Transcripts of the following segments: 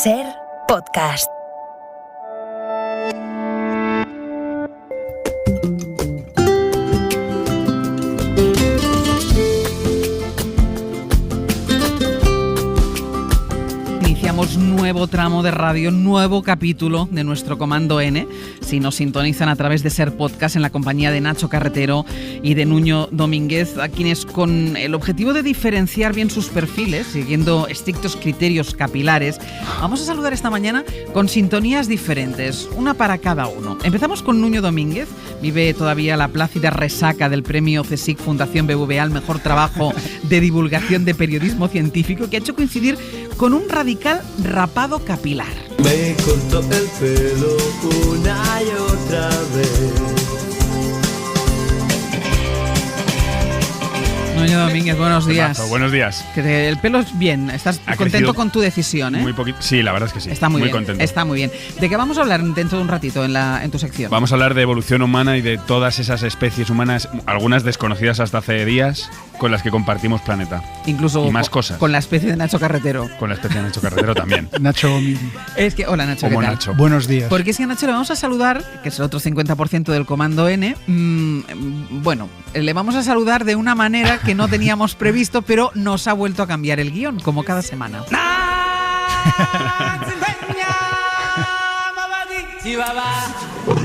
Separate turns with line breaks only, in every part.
Ser Podcast.
Iniciamos nuevo tramo de radio, nuevo capítulo de nuestro Comando N. Si nos sintonizan a través de Ser Podcast en la compañía de Nacho Carretero y de Nuño Domínguez, a quienes con el objetivo de diferenciar bien sus perfiles, siguiendo estrictos criterios capilares, vamos a saludar esta mañana con sintonías diferentes, una para cada uno. Empezamos con Nuño Domínguez, vive todavía la plácida resaca del premio CSIC Fundación BBVA al mejor trabajo de divulgación de periodismo científico, que ha hecho coincidir con un radical rapado capilar.
Me cortó el pelo una y otra vez.
Nuño Domínguez, buenos días.
Buenos días.
Que el pelo es bien, estás contento con tu decisión, ¿eh?
Muy poquito. Sí, la verdad es que sí.
Está muy bien,
contento.
Está muy bien. ¿De qué vamos a hablar dentro de un ratito en tu sección?
Vamos a hablar de evolución humana y de todas esas especies humanas, algunas desconocidas hasta hace días, con las que compartimos planeta.
Incluso
y más cosas.
Con la especie de Nacho Carretero.
Con la especie de Nacho Carretero también.
Nacho.
Es que, hola Nacho,
Como
¿qué tal?
Nacho.
Buenos días.
Porque es que a Nacho le vamos a saludar, que es el otro 50% del Comando N. Bueno, le vamos a saludar de una manera que no teníamos previsto, pero nos ha vuelto a cambiar el guión, como cada semana.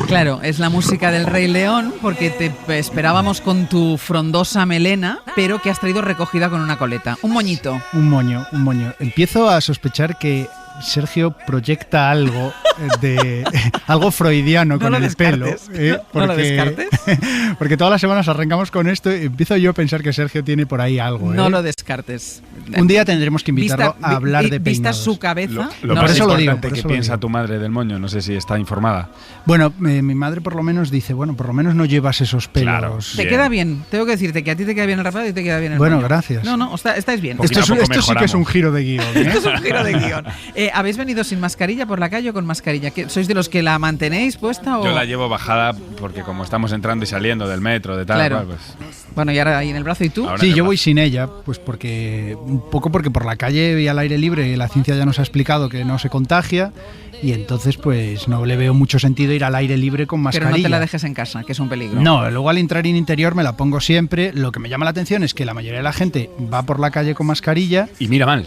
Claro, es la música del Rey León, porque te esperábamos con tu frondosa melena, pero que has traído recogida con una coleta. Un moñito.
Un moño. Empiezo a sospechar que Sergio proyecta algo de algo freudiano
No
con
lo
el
descartes.
pelo.
No lo descartes.
Porque todas las semanas arrancamos con esto y empiezo yo a pensar que Sergio tiene por ahí algo.
No lo descartes.
Un día tendremos que invitarlo a hablar de peinados.
Vista su cabeza.
Lo
no
más
por eso lo digo,
importante
por
que
eso lo
piensa
digo.
tu madre del moño, no sé si está informada.
Bueno, mi madre por lo menos dice, bueno, por lo menos no llevas esos pelos.
Claro.
Te
Bien.
queda bien. Tengo que decirte que a ti te queda bien el rapado y te queda bien el
Bueno,
moño.
gracias.
No, estáis bien.
Poquito
Esto
a poco
sí que es
mejoramos.
un giro de guión. ¿eh?
Esto es un giro de guión. ¿Habéis venido sin mascarilla por la calle o con mascarilla? ¿Sois de los que la mantenéis puesta o...?
Yo la llevo bajada porque como estamos entrando y saliendo del metro, de tal,
Claro.
pues,
Bueno, y ahora ahí en el brazo, ¿y tú?
Ahora
Sí,
¿qué
yo
pasa?
voy sin ella, pues porque por la calle y al aire libre la ciencia ya nos ha explicado que no se contagia y entonces pues no le veo mucho sentido ir al aire libre con
Pero
mascarilla.
no te la dejes en casa, que es un peligro.
No, luego al entrar en interior me la pongo siempre. Lo que me llama la atención es que la mayoría de la gente va por la calle con mascarilla.
Y mira mal.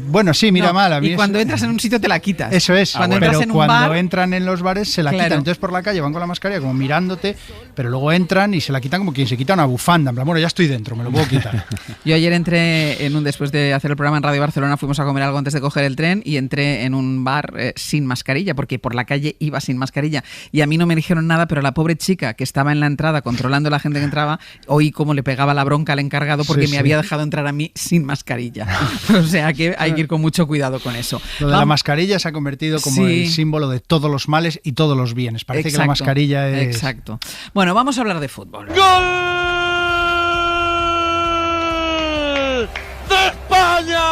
Bueno, sí, mira
No,
mal. A mí
y cuando entras en un sitio te la quitas.
Eso es,
Cuando
pero
entras en un
cuando
bar...
entran en los bares se la
Claro.
quitan. Entonces por la calle van con la mascarilla como mirándote, pero luego entran y se la quitan como quien se quita una bufanda. En plan, bueno, ya estoy dentro, me lo puedo quitar.
Yo ayer entré después de hacer el programa en Radio Barcelona, fuimos a comer algo antes de coger el tren y entré en un bar sin mascarilla, porque por la calle iba sin mascarilla. Y a mí no me dijeron nada, pero la pobre chica que estaba en la entrada controlando a la gente que entraba, oí cómo le pegaba la bronca al encargado porque
Sí,
me
sí.
había dejado entrar a mí sin mascarilla. O sea que hay que ir con mucho cuidado con eso.
Lo de la mascarilla se ha convertido como
Sí.
el símbolo de todos los males y todos los bienes. Parece que la
Exacto,
mascarilla es...
Exacto. Bueno, vamos a hablar de fútbol.
¡Gol de España!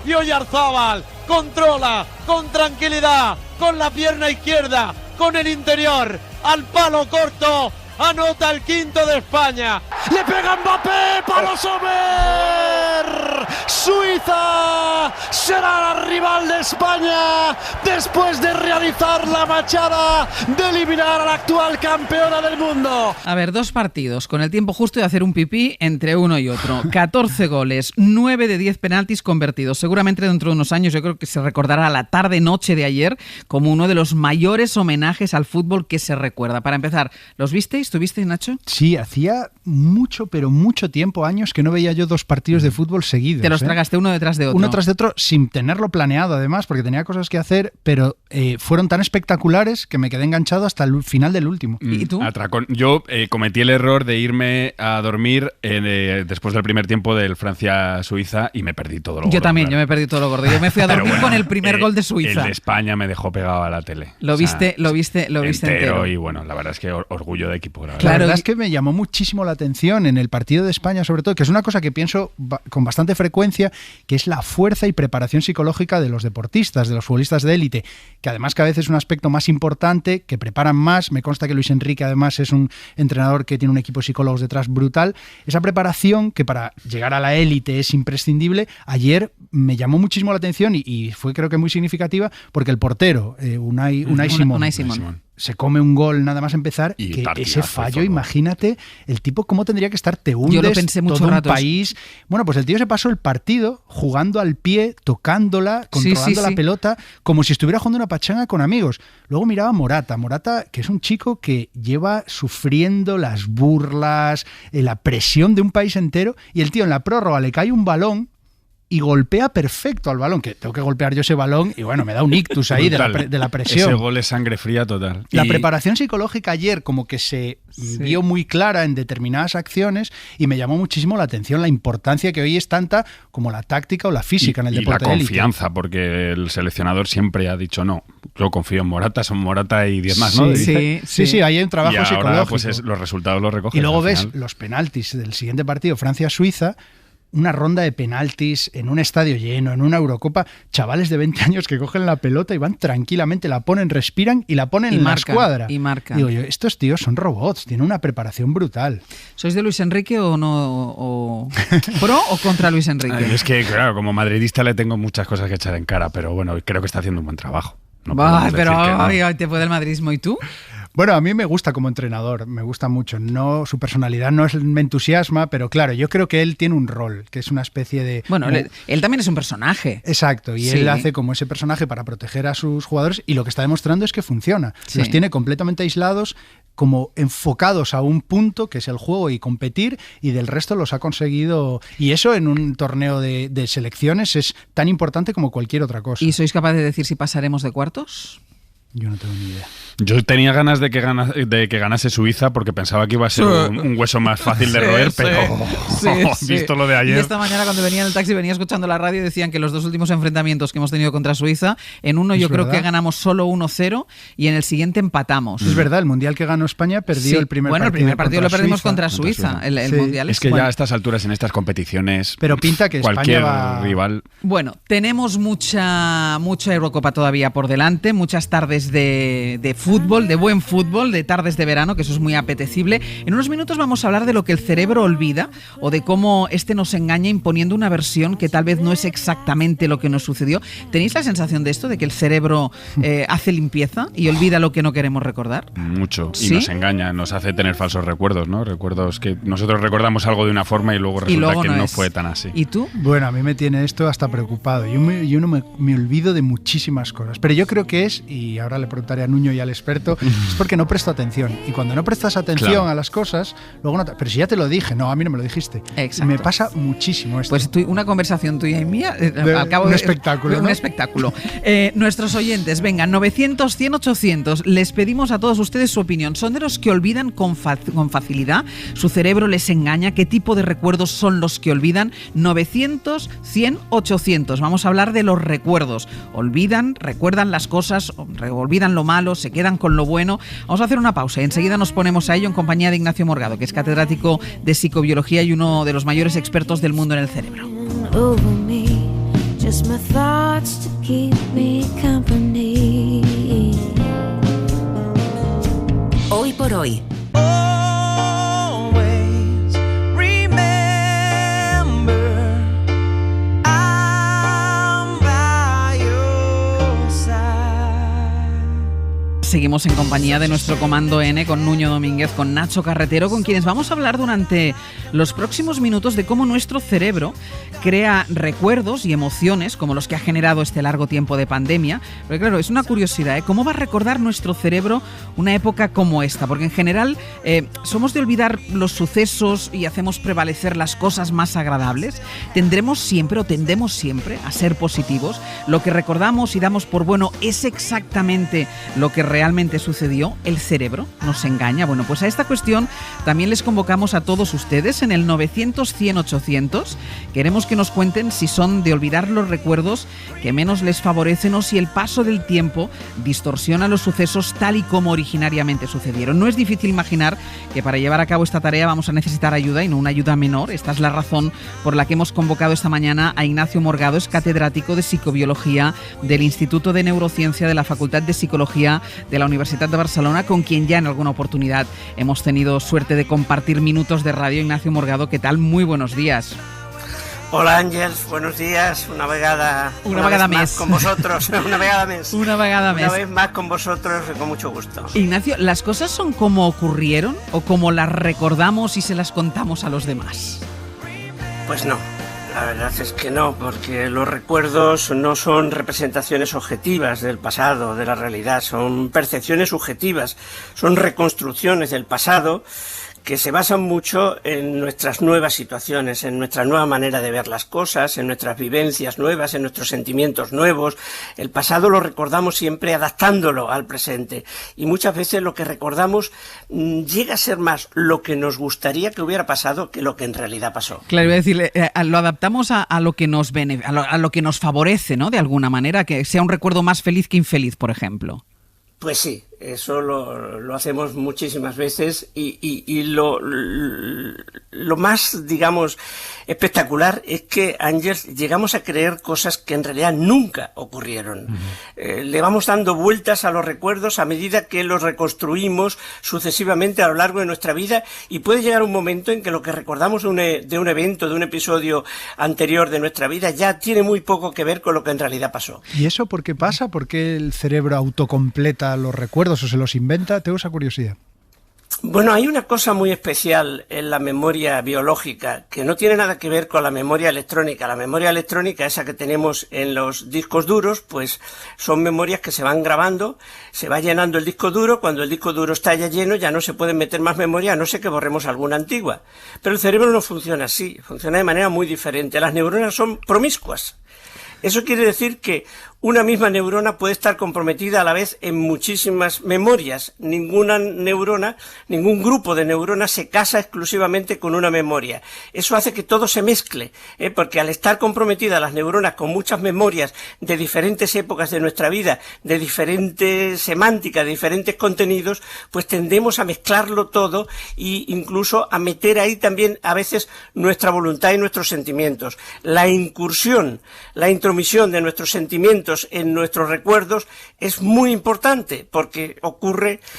Y Oyarzábal controla con tranquilidad, con la pierna izquierda, con el interior, al palo corto, anota el quinto de España. Le pega Mbappé para Sommer. Suiza será la rival de España después de realizar la machada de eliminar a la actual campeona del mundo.
A ver, 2 partidos, con el tiempo justo de hacer un pipí entre uno y otro. 14 goles, 9 de 10 penaltis convertidos. Seguramente dentro de unos años yo creo que se recordará la tarde-noche de ayer como uno de los mayores homenajes al fútbol que se recuerda. Para empezar, ¿los visteis? ¿Tuvisteis, Nacho?
Sí, hacía mucho, pero mucho tiempo, años, que no veía yo 2 partidos de fútbol seguidos.
Te los tragaste uno detrás de otro.
Uno tras de otro, sin tenerlo planeado además, porque tenía cosas que hacer, pero fueron tan espectaculares que me quedé enganchado hasta el final del último.
¿Y tú?
Atracón. Yo cometí el error de irme a dormir después del primer tiempo del Francia-Suiza y me perdí todo lo gordo.
Yo también,
claro.
yo me perdí todo lo gordo. Yo me fui a
Pero
dormir
bueno,
con el primer gol de Suiza.
El de España me dejó pegado a la tele.
Lo
O sea,
viste entero.
Y bueno, la verdad es que orgullo de equipo. La verdad.
Claro,
La verdad
y-
es que me llamó muchísimo la atención en el partido de España, sobre todo, que es una cosa que pienso con bastante frecuencia, que es la fuerza y preparación psicológica de los deportistas, de los futbolistas de élite, que además cada vez es un aspecto más importante, que preparan más. Me consta que Luis Enrique además es un entrenador que tiene un equipo de psicólogos detrás brutal. Esa preparación que para llegar a la élite es imprescindible. Ayer me llamó muchísimo la atención y fue creo que muy significativa porque el portero, Unai Simón, se come un gol nada más empezar, y que ese fallo, imagínate, el tipo cómo tendría que estar, te hundes,
yo lo pensé mucho
todo
rato.
Un país. Bueno, pues el tío se pasó el partido jugando al pie, tocándola, controlando la pelota, como si estuviera jugando una pachanga con amigos. Luego miraba a Morata, que es un chico que lleva sufriendo las burlas, la presión de un país entero, y el tío en la prórroga le cae un balón y golpea perfecto al balón, que tengo que golpear yo ese balón y bueno, me da un ictus ahí de la presión.
Ese gol es sangre fría total.
La preparación psicológica ayer como que se vio muy clara en determinadas acciones y me llamó muchísimo la atención la importancia que hoy es tanta como la táctica o la física en el deporte de élite.
Y la confianza, porque el seleccionador siempre ha dicho no, yo confío en Morata, son Morata y 10 más, ¿no?
Sí, ahí hay un trabajo psicológico.
Ahora pues los resultados los recogen.
Y luego ves los penaltis del siguiente partido, Francia-Suiza, una ronda de penaltis en un estadio lleno, en una Eurocopa, chavales de 20 años que cogen la pelota y van tranquilamente, la ponen, respiran y la ponen en la escuadra.
Y marcan.
Digo yo, estos tíos son robots, tienen una preparación brutal.
¿Sois de Luis Enrique o no? ¿Pro o contra Luis Enrique?
Ay, es que, claro, como madridista le tengo muchas cosas que echar en cara, pero bueno, creo que está haciendo un buen trabajo.
Pero te puede el madridismo, ¿y tú?
Bueno, a mí me gusta como entrenador, me gusta mucho. No, su personalidad me entusiasma, pero claro, yo creo que él tiene un rol, que es una especie de...
Bueno, él también es un personaje.
Exacto, y él hace como ese personaje para proteger a sus jugadores y lo que está demostrando es que funciona. Sí. Los tiene completamente aislados, como enfocados a un punto, que es el juego y competir, y del resto los ha conseguido. Y eso en un torneo de selecciones es tan importante como cualquier otra cosa.
¿Y sois capaces de decir si pasaremos de cuartos?
Yo no tengo ni idea.
Yo tenía ganas de que ganase Suiza porque pensaba que iba a ser un hueso más fácil de roer, pero visto lo de ayer.
Y esta mañana cuando venía en el taxi, venía escuchando la radio y decían que los dos últimos enfrentamientos que hemos tenido contra Suiza, en uno yo creo que ganamos solo 1-0 y en el siguiente empatamos.
Es verdad, el Mundial que ganó España perdió el primer partido.
Bueno, el primer partido lo perdimos contra Suiza. El Mundial
es que ya a estas alturas en estas competiciones,
pero pinta que
cualquier
España
rival.
Bueno, tenemos mucha Eurocopa todavía por delante, muchas tardes de fútbol, de buen fútbol, de tardes de verano, que eso es muy apetecible. En unos minutos vamos a hablar de lo que el cerebro olvida o de cómo este nos engaña imponiendo una versión que tal vez no es exactamente lo que nos sucedió. ¿Tenéis la sensación de esto, de que el cerebro hace limpieza y olvida lo que no queremos recordar?
Mucho, y
¿Sí?
nos engaña, nos hace tener falsos recuerdos, ¿no? Recuerdos que nosotros recordamos algo de una forma y luego resulta que no fue tan así.
¿Y tú?
Bueno, a mí me tiene esto hasta preocupado. Yo me olvido de muchísimas cosas, pero yo creo que es, y ahora le preguntaré a Nuño y al experto, es porque no presto atención. Y cuando no prestas atención a las cosas, luego no. Pero si ya te lo dije, no, a mí no me lo dijiste.
Exacto.
Me pasa muchísimo esto.
Pues una conversación tuya y mía, al cabo
un espectáculo, ¿no?
Un espectáculo. Nuestros oyentes, venga, 900, 100, 800. Les pedimos a todos ustedes su opinión. ¿Son de los que olvidan con facilidad? ¿Su cerebro les engaña? ¿Qué tipo de recuerdos son los que olvidan? 900, 100, 800. Vamos a hablar de los recuerdos. ¿Olvidan? ¿Recuerdan las cosas? ¿Olvidan lo malo? ¿Se quedan con lo bueno? Vamos a hacer una pausa y enseguida nos ponemos a ello en compañía de Ignacio Morgado, que es catedrático de psicobiología y uno de los mayores expertos del mundo en el cerebro.
Hoy por hoy.
Seguimos en compañía de nuestro Comando N con Nuño Domínguez, con Nacho Carretero, con quienes vamos a hablar durante los próximos minutos de cómo nuestro cerebro crea recuerdos y emociones como los que ha generado este largo tiempo de pandemia. Porque claro, es una curiosidad, ¿eh? ¿Cómo va a recordar nuestro cerebro una época como esta? Porque en general somos de olvidar los sucesos y hacemos prevalecer las cosas más agradables. Tendemos siempre o tendemos siempre a ser positivos. Lo que recordamos y damos por bueno es exactamente lo que realmente sucedió. El cerebro nos engaña. Bueno, pues a esta cuestión también les convocamos a todos ustedes en el 900 100 800. Queremos que nos cuenten si son de olvidar los recuerdos que menos les favorecen o si el paso del tiempo distorsiona los sucesos tal y como originariamente sucedieron. No es difícil imaginar que para llevar a cabo esta tarea vamos a necesitar ayuda y no una ayuda menor. Esta es la razón por la que hemos convocado esta mañana a Ignacio Morgado, es catedrático de psicobiología del Instituto de Neurociencia de la Facultad de Psicología de la Universidad de Barcelona, con quien ya en alguna oportunidad hemos tenido suerte de compartir minutos de radio. Ignacio Morgado, ¿qué tal? Muy buenos días.
Hola Ángels, buenos días, una vegada
més
con vosotros, una vegada més.
Una vez
más con vosotros y con mucho gusto.
Ignacio, ¿las cosas son como ocurrieron o como las recordamos y se las contamos a los demás?
Pues no, la verdad es que no, porque los recuerdos no son representaciones objetivas del pasado, de la realidad, son percepciones subjetivas, son reconstrucciones del pasado que se basan mucho en nuestras nuevas situaciones, en nuestra nueva manera de ver las cosas, en nuestras vivencias nuevas, en nuestros sentimientos nuevos. El pasado lo recordamos siempre adaptándolo al presente y muchas veces lo que recordamos llega a ser más lo que nos gustaría que hubiera pasado que lo que en realidad pasó.
Claro, iba a decirle, lo adaptamos a lo que nos a lo que nos favorece, ¿no? De alguna manera, que sea un recuerdo más feliz que infeliz, por ejemplo.
Pues sí, eso lo hacemos muchísimas veces y lo más, digamos, espectacular es que, Ángels, llegamos a creer cosas que en realidad nunca ocurrieron. Le vamos dando vueltas a los recuerdos a medida que los reconstruimos sucesivamente a lo largo de nuestra vida y puede llegar un momento en que lo que recordamos de un evento, de un episodio anterior de nuestra vida ya tiene muy poco que ver con lo que en realidad pasó.
¿Y eso por qué pasa? ¿Por qué el cerebro autocompleta los recuerdos o se los inventa? Tengo esa curiosidad.
Bueno, hay una cosa muy especial en la memoria biológica que no tiene nada que ver con la memoria electrónica. La memoria electrónica, esa que tenemos en los discos duros, pues son memorias que se van grabando, se va llenando el disco duro. Cuando el disco duro está ya lleno, ya no se pueden meter más memoria, a no ser que borremos alguna antigua. Pero el cerebro no funciona así, funciona de manera muy diferente. Las neuronas son promiscuas. Eso quiere decir que una misma neurona puede estar comprometida a la vez en muchísimas memorias. Ninguna neurona, ningún grupo de neuronas se casa exclusivamente con una memoria. Eso hace que todo se mezcle, porque al estar comprometidas las neuronas con muchas memorias de diferentes épocas de nuestra vida, de diferentes semánticas, de diferentes contenidos, pues tendemos a mezclarlo todo e incluso a meter ahí también a veces nuestra voluntad y nuestros sentimientos. La incursión, la intromisión de nuestros sentimientos en nuestros recuerdos es muy importante porque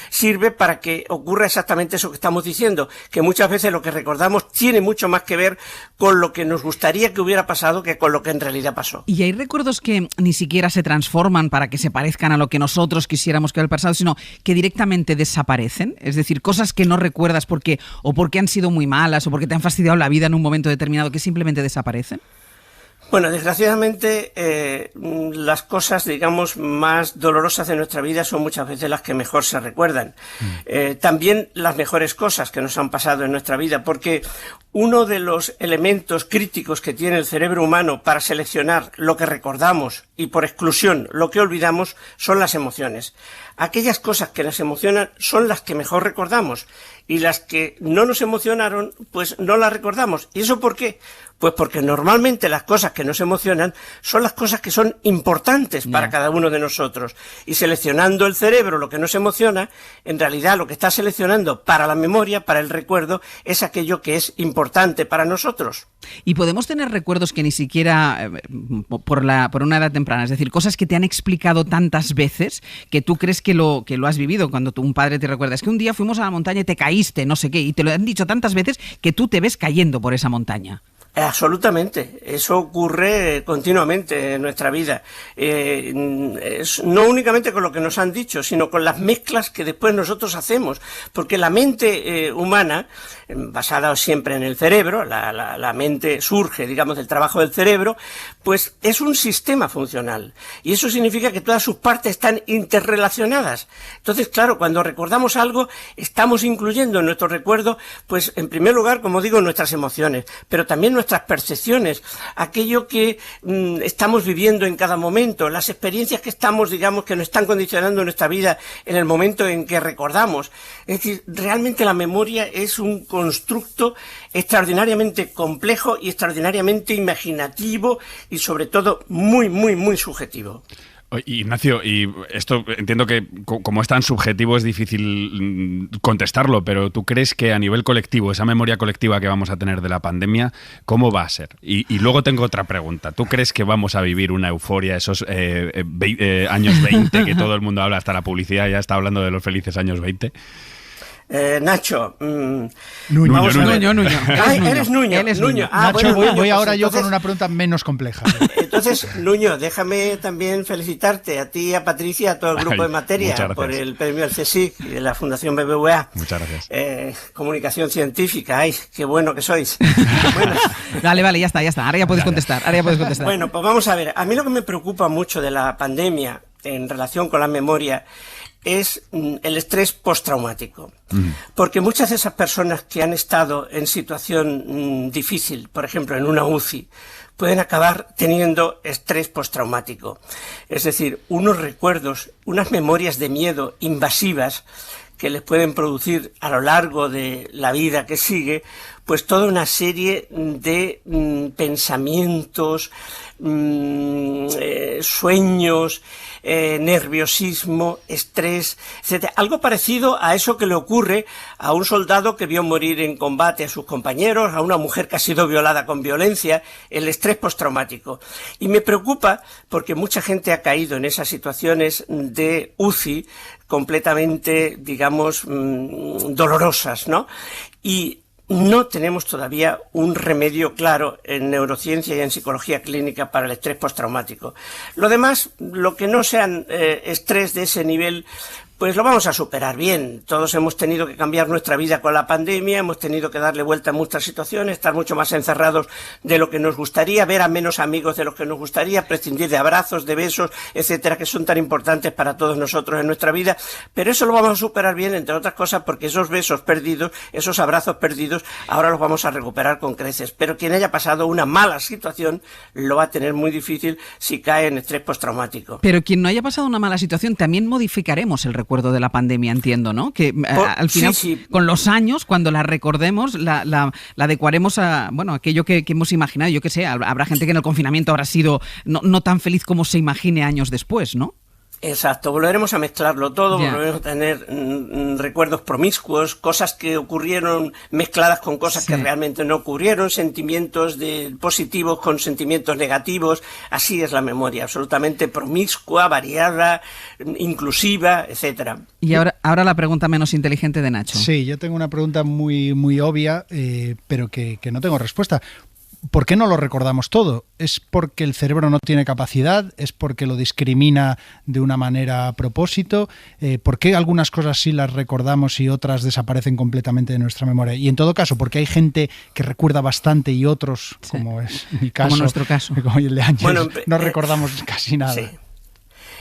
sirve para que ocurra exactamente eso que estamos diciendo, que muchas veces lo que recordamos tiene mucho más que ver con lo que nos gustaría que hubiera pasado que con lo que en realidad pasó.
Y hay recuerdos que ni siquiera se transforman para que se parezcan a lo que nosotros quisiéramos que hubiera pasado, sino que directamente desaparecen, es decir, cosas que no recuerdas porque han sido muy malas o porque te han fastidiado la vida en un momento determinado, que simplemente desaparecen.
Bueno, desgraciadamente las cosas, digamos, más dolorosas de nuestra vida son muchas veces las que mejor se recuerdan. También las mejores cosas que nos han pasado en nuestra vida, porque uno de los elementos críticos que tiene el cerebro humano para seleccionar lo que recordamos y por exclusión lo que olvidamos son las emociones. Aquellas cosas que nos emocionan son las que mejor recordamos y las que no nos emocionaron, pues no las recordamos. ¿Y eso por qué? Pues porque normalmente las cosas que nos emocionan son las cosas que son importantes para cada uno de nosotros. Y seleccionando el cerebro lo que nos emociona, en realidad lo que está seleccionando para la memoria, para el recuerdo, es aquello que es importante para nosotros.
Y podemos tener recuerdos que ni siquiera por una edad temprana, es decir, cosas que te han explicado tantas veces que tú crees que lo has vivido. Cuando un padre te recuerda, es que un día fuimos a la montaña y te caíste, no sé qué, y te lo han dicho tantas veces que tú te ves cayendo por esa montaña.
Absolutamente, eso ocurre continuamente en nuestra vida, no únicamente con lo que nos han dicho, sino con las mezclas que después nosotros hacemos, porque la mente humana, basada siempre en el cerebro, la mente surge, digamos, del trabajo del cerebro, pues es un sistema funcional, y eso significa que todas sus partes están interrelacionadas. Entonces, claro, cuando recordamos algo, estamos incluyendo en nuestro recuerdo, pues en primer lugar, como digo, nuestras emociones, pero también nuestras percepciones, aquello que estamos viviendo en cada momento, las experiencias que estamos, digamos, que nos están condicionando nuestra vida en el momento en que recordamos. Es decir, realmente la memoria es un constructo extraordinariamente complejo y extraordinariamente imaginativo y sobre todo muy, muy, muy subjetivo.
Ignacio, y esto entiendo que como es tan subjetivo es difícil contestarlo, pero ¿tú crees que a nivel colectivo, esa memoria colectiva que vamos a tener de la pandemia, cómo va a ser? Y luego tengo otra pregunta. ¿Tú crees que vamos a vivir una euforia, esos años 20 que todo el mundo habla, hasta la publicidad ya está hablando de los felices años 20?
Nacho.
Nuño.
Eres Nuño.
Nacho, voy
pues
ahora yo
entonces,
con una pregunta menos compleja.
Entonces, Nuño, déjame también felicitarte a ti, a Patricia, y a todo el grupo de materia por el premio al CSIC y de la Fundación BBVA.
Muchas gracias.
Comunicación científica, ¡ay, qué bueno que sois! Bueno.
Vale, ya está. Ahora ya puedes contestar.
Bueno, pues vamos a ver. A mí lo que me preocupa mucho de la pandemia en relación con la memoria es el estrés postraumático. Porque muchas de esas personas que han estado en situación difícil, por ejemplo, en una UCI, pueden acabar teniendo estrés postraumático. Es decir, unos recuerdos, unas memorias de miedo invasivas que les pueden producir a lo largo de la vida que sigue, pues toda una serie de pensamientos, sueños, nerviosismo, estrés, etc. Algo parecido a eso que le ocurre a un soldado que vio morir en combate a sus compañeros, a una mujer que ha sido violada con violencia, el estrés postraumático. Y me preocupa porque mucha gente ha caído en esas situaciones de UCI completamente, digamos, dolorosas, ¿no? Y no tenemos todavía un remedio claro en neurociencia y en psicología clínica para el estrés postraumático. Lo demás, lo que no sean estrés de ese nivel, pues lo vamos a superar bien. Todos hemos tenido que cambiar nuestra vida con la pandemia, hemos tenido que darle vuelta a muchas situaciones, estar mucho más encerrados de lo que nos gustaría, ver a menos amigos de los que nos gustaría, prescindir de abrazos, de besos, etcétera, que son tan importantes para todos nosotros en nuestra vida. Pero eso lo vamos a superar bien, entre otras cosas, porque esos besos perdidos, esos abrazos perdidos, ahora los vamos a recuperar con creces. Pero quien haya pasado una mala situación lo va a tener muy difícil si cae en estrés postraumático.
Pero quien no haya pasado una mala situación, también modificaremos el recuerdo de la pandemia, entiendo, ¿no? Que al final, sí. Con los años, cuando la recordemos, la adecuaremos a, bueno, aquello que hemos imaginado. Yo qué sé, habrá gente que en el confinamiento habrá sido no tan feliz como se imagine años después, ¿no?
Exacto, volveremos a mezclarlo todo, volveremos a tener recuerdos promiscuos, cosas que ocurrieron mezcladas con cosas que realmente no ocurrieron, sentimientos positivos con sentimientos negativos. Así es la memoria, absolutamente promiscua, variada, inclusiva, etcétera.
Y ahora la pregunta menos inteligente de Nacho.
Sí, yo tengo una pregunta muy, muy obvia, pero que no tengo respuesta. ¿Por qué no lo recordamos todo? ¿Es porque el cerebro no tiene capacidad? ¿Es porque lo discrimina de una manera a propósito? ¿Por qué algunas cosas sí las recordamos y otras desaparecen completamente de nuestra memoria? Y en todo caso, ¿por qué hay gente que recuerda bastante y otros, como es mi caso,
como nuestro caso,
como el de Ángeles, no recordamos casi nada?
Sí.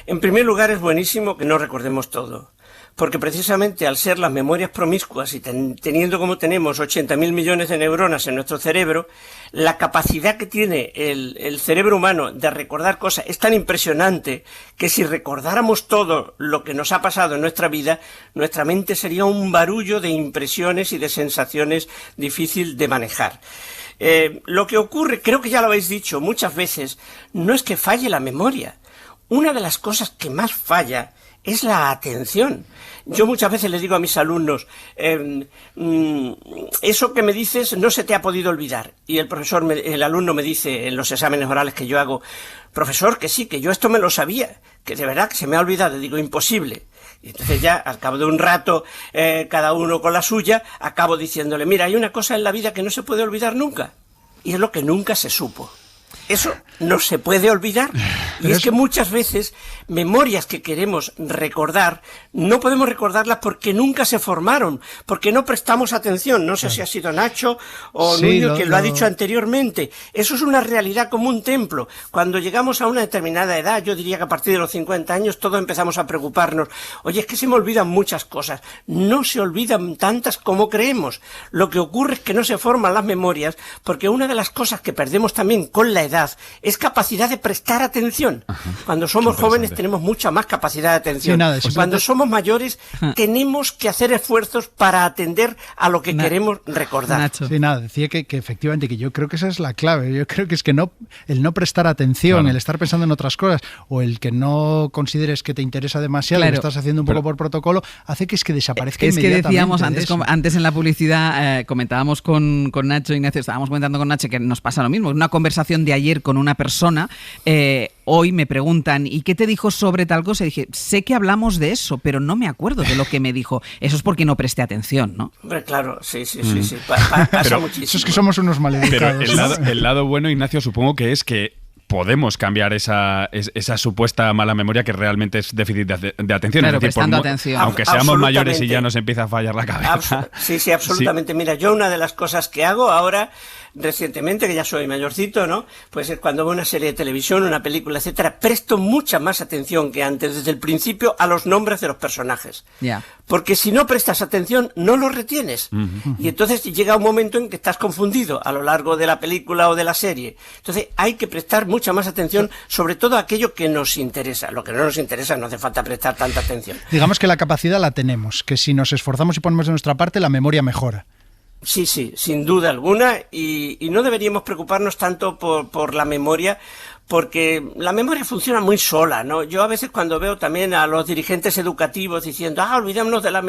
En primer lugar, es buenísimo que no recordemos todo. Porque precisamente al ser las memorias promiscuas y teniendo como tenemos 80.000 millones de neuronas en nuestro cerebro, la capacidad que tiene el cerebro humano de recordar cosas es tan impresionante que si recordáramos todo lo que nos ha pasado en nuestra vida, nuestra mente sería un barullo de impresiones y de sensaciones difícil de manejar. Lo que ocurre, creo que ya lo habéis dicho muchas veces, no es que falle la memoria. Una de las cosas que más falla es la atención. Yo muchas veces les digo a mis alumnos, eso que me dices no se te ha podido olvidar. Y el alumno me dice en los exámenes orales que yo hago, profesor, que sí, que yo esto me lo sabía, que de verdad que se me ha olvidado. Le digo, imposible. Y entonces ya, al cabo de un rato, cada uno con la suya, acabo diciéndole, mira, hay una cosa en la vida que no se puede olvidar nunca, y es lo que nunca se supo. Eso no se puede olvidar. Y es que muchas veces memorias que queremos recordar, no podemos recordarlas porque nunca se formaron, porque no prestamos atención. No sé si ha sido Nacho o Nuño quien lo ha dicho anteriormente. Eso es una realidad como un templo. Cuando llegamos a una determinada edad, yo diría que a partir de los 50 años, todos empezamos a preocuparnos. Oye, es que se me olvidan muchas cosas. No se olvidan tantas como creemos. Lo que ocurre es que no se forman las memorias, porque una de las cosas que perdemos también con la edad es capacidad de prestar atención. Cuando somos jóvenes tenemos mucha más capacidad de atención. Cuando somos mayores tenemos que hacer esfuerzos para atender a lo que queremos recordar.
Decía que efectivamente, que yo creo que esa es la clave. Yo creo que es que el no prestar atención, el estar pensando en otras cosas, o el que no consideres que te interesa demasiado y lo estás haciendo un poco por protocolo, hace que desaparezca inmediatamente.
Es que decíamos antes en la publicidad, comentábamos con Nacho, Ignacio, estábamos comentando con Nacho que nos pasa lo mismo. Una conversación de ayer con una persona, hoy me preguntan, ¿y qué te dijo sobre tal cosa? Y dije, sé que hablamos de eso, pero no me acuerdo de lo que me dijo. Eso es porque no presté atención, ¿no?
Hombre, claro, sí. Pasa muchísimo.
Eso es que somos unos maleducados.
Pero el lado bueno, Ignacio, supongo que es que podemos cambiar esa supuesta mala memoria que realmente es déficit de atención.
Claro,
es decir,
prestando atención.
Aunque seamos mayores y ya nos empieza a fallar la cabeza.
Sí, absolutamente. Sí. Mira, yo una de las cosas que hago ahora, recientemente, que ya soy mayorcito, ¿no? Pues es cuando veo una serie de televisión, una película, etcétera, presto mucha más atención que antes, desde el principio, a los nombres de los personajes.
Yeah.
Porque si no prestas atención, no los retienes. Uh-huh. Y entonces llega un momento en que estás confundido a lo largo de la película o de la serie. Entonces hay que prestar mucha más atención, sobre todo a aquello que nos interesa. Lo que no nos interesa no hace falta prestar tanta atención.
Digamos que la capacidad la tenemos, que si nos esforzamos y ponemos de nuestra parte, la memoria mejora.
Sí, sin duda alguna, y no deberíamos preocuparnos tanto por la memoria, porque la memoria funciona muy sola, ¿no? Yo a veces cuando veo también a los dirigentes educativos diciendo, olvidémonos de la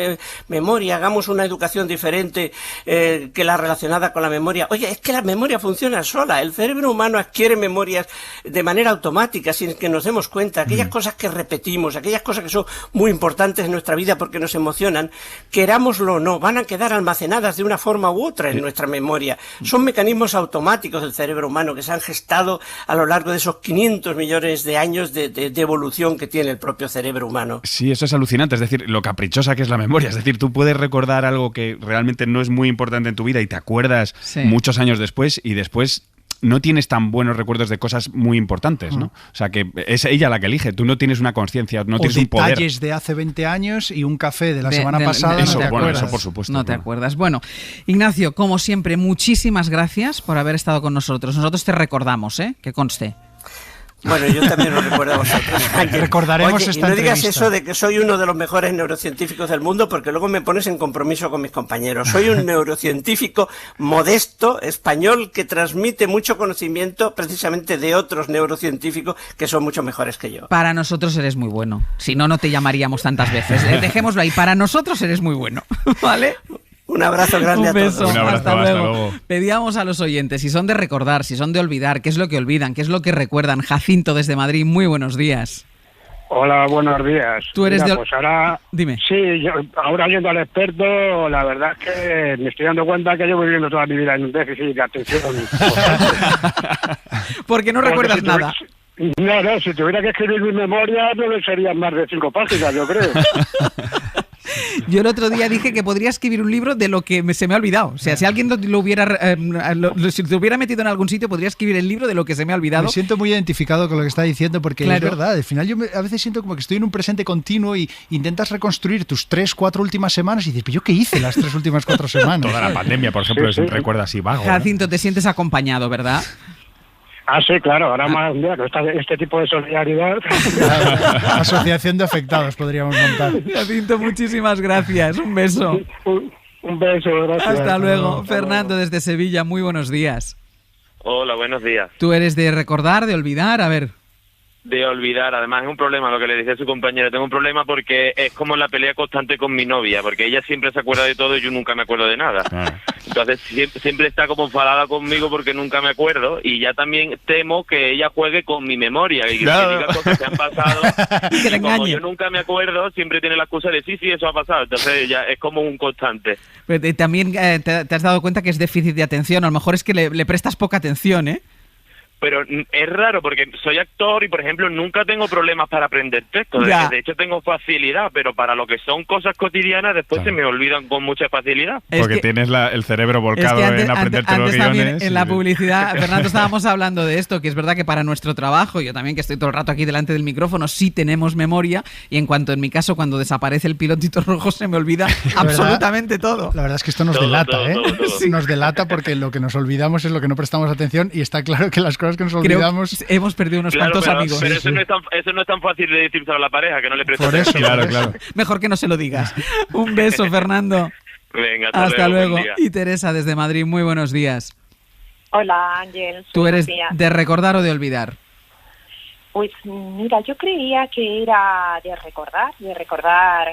memoria, hagamos una educación diferente que la relacionada con la memoria. Oye, es que la memoria funciona sola, el cerebro humano adquiere memorias de manera automática, sin que nos demos cuenta. Aquellas cosas que repetimos, aquellas cosas que son muy importantes en nuestra vida porque nos emocionan, querámoslo o no, van a quedar almacenadas de una forma u otra en nuestra memoria. Son mecanismos automáticos del cerebro humano que se han gestado a lo largo de esos 500 millones de años de evolución que tiene el propio cerebro humano.
Sí, eso es alucinante, es decir, lo caprichosa que es la memoria. Es decir, tú puedes recordar algo que realmente no es muy importante en tu vida y te acuerdas muchos años después y después no tienes tan buenos recuerdos de cosas muy importantes, ¿no? O sea, que es ella la que elige. Tú no tienes una conciencia, no tienes un poder.
Detalles de hace 20 años y un café de la semana pasada.
Eso,
no te acuerdas.
Eso por supuesto.
No te acuerdas. Bueno, Ignacio, como siempre, muchísimas gracias por haber estado con nosotros. Nosotros te recordamos, que conste.
Bueno, yo también lo recuerdo a vosotros.
Recordaremos esta
no digas
entrevista.
eso de que soy uno de los mejores neurocientíficos del mundo, porque luego me pones en compromiso con mis compañeros. Soy un neurocientífico modesto, español, que transmite mucho conocimiento precisamente de otros neurocientíficos que son mucho mejores que yo.
Para nosotros eres muy bueno. Si no, no te llamaríamos tantas veces. Dejémoslo ahí. Para nosotros eres muy bueno. ¿Vale?
Un abrazo grande
a todos.
Un abrazo,
hasta luego. Pedíamos a los oyentes si son de recordar, si son de olvidar, qué es lo que olvidan, qué es lo que recuerdan. Jacinto desde Madrid, muy buenos días.
Hola, buenos días.
Tú eres
pues ahora,
dime.
Sí, ahora yendo al experto, la verdad es que me estoy dando cuenta que llevo viviendo toda mi vida en un déficit de atención.
Porque no recuerdas nada.
No, si tuviera que escribir mi memoria, no le serían más de 5 páginas, yo creo.
Yo el otro día dije que podría escribir un libro de lo que se me ha olvidado. O sea, si alguien lo hubiera si lo hubiera metido en algún sitio, podría escribir el libro de lo que se me ha olvidado.
Me siento muy identificado con lo que está diciendo porque
claro.
Es verdad. Al final yo a veces siento como que estoy en un presente continuo y intentas reconstruir tus 3-4 últimas semanas y dices, ¿pero yo qué hice las 3 últimas 4 semanas?
Toda la pandemia, por ejemplo,
sí.
recuerda así vago.
Jacinto, te sientes acompañado, ¿verdad?
Sí, claro, ahora más este tipo de solidaridad.
Asociación de afectados podríamos montar.
Jacinto, muchísimas gracias. Un beso.
Un beso, gracias.
Hasta luego. Fernando desde Sevilla, muy buenos días.
Hola, buenos días.
¿Tú eres de recordar, de olvidar? A ver.
De olvidar, además es un problema lo que le decía a su compañero. Tengo un problema porque es como la pelea constante con mi novia, porque ella siempre se acuerda de todo y yo nunca me acuerdo de nada. Entonces siempre está como enfadada conmigo porque nunca me acuerdo, y ya también temo que ella juegue con mi memoria y que diga cosas que han pasado y como yo nunca me acuerdo, siempre tiene la excusa de sí, eso ha pasado. Entonces ya es como un constante.
Pero también te has dado cuenta que es déficit de atención. A lo mejor es que le prestas poca atención, ¿eh?
Pero es raro porque soy actor y, por ejemplo, nunca tengo problemas para aprender textos. De hecho, tengo facilidad, pero para lo que son cosas cotidianas, después se me olvidan con mucha facilidad.
Porque tienes el cerebro volcado en aprenderte los guiones.
También en la publicidad, Fernando, estábamos hablando de esto, que es verdad que para nuestro trabajo, yo también que estoy todo el rato aquí delante del micrófono, sí tenemos memoria, y en cuanto en mi caso, cuando desaparece el pilotito rojo, se me olvida absolutamente todo.
La verdad es que esto nos delata, todo. Sí. Nos delata porque lo que nos olvidamos es lo que no prestamos atención, y está claro que las cosas que nos olvidamos.
Creo que hemos perdido unos cuantos amigos.
Pero eso no es tan fácil de decirse a la pareja, que no le prestes
atención.
Claro.
Mejor que no se lo digas. Un beso, Fernando.
Venga,
hasta luego. Y Teresa desde Madrid, muy buenos días.
Hola, Ángel.
¿Tú eres de recordar o de olvidar?
Pues mira, yo creía que era de recordar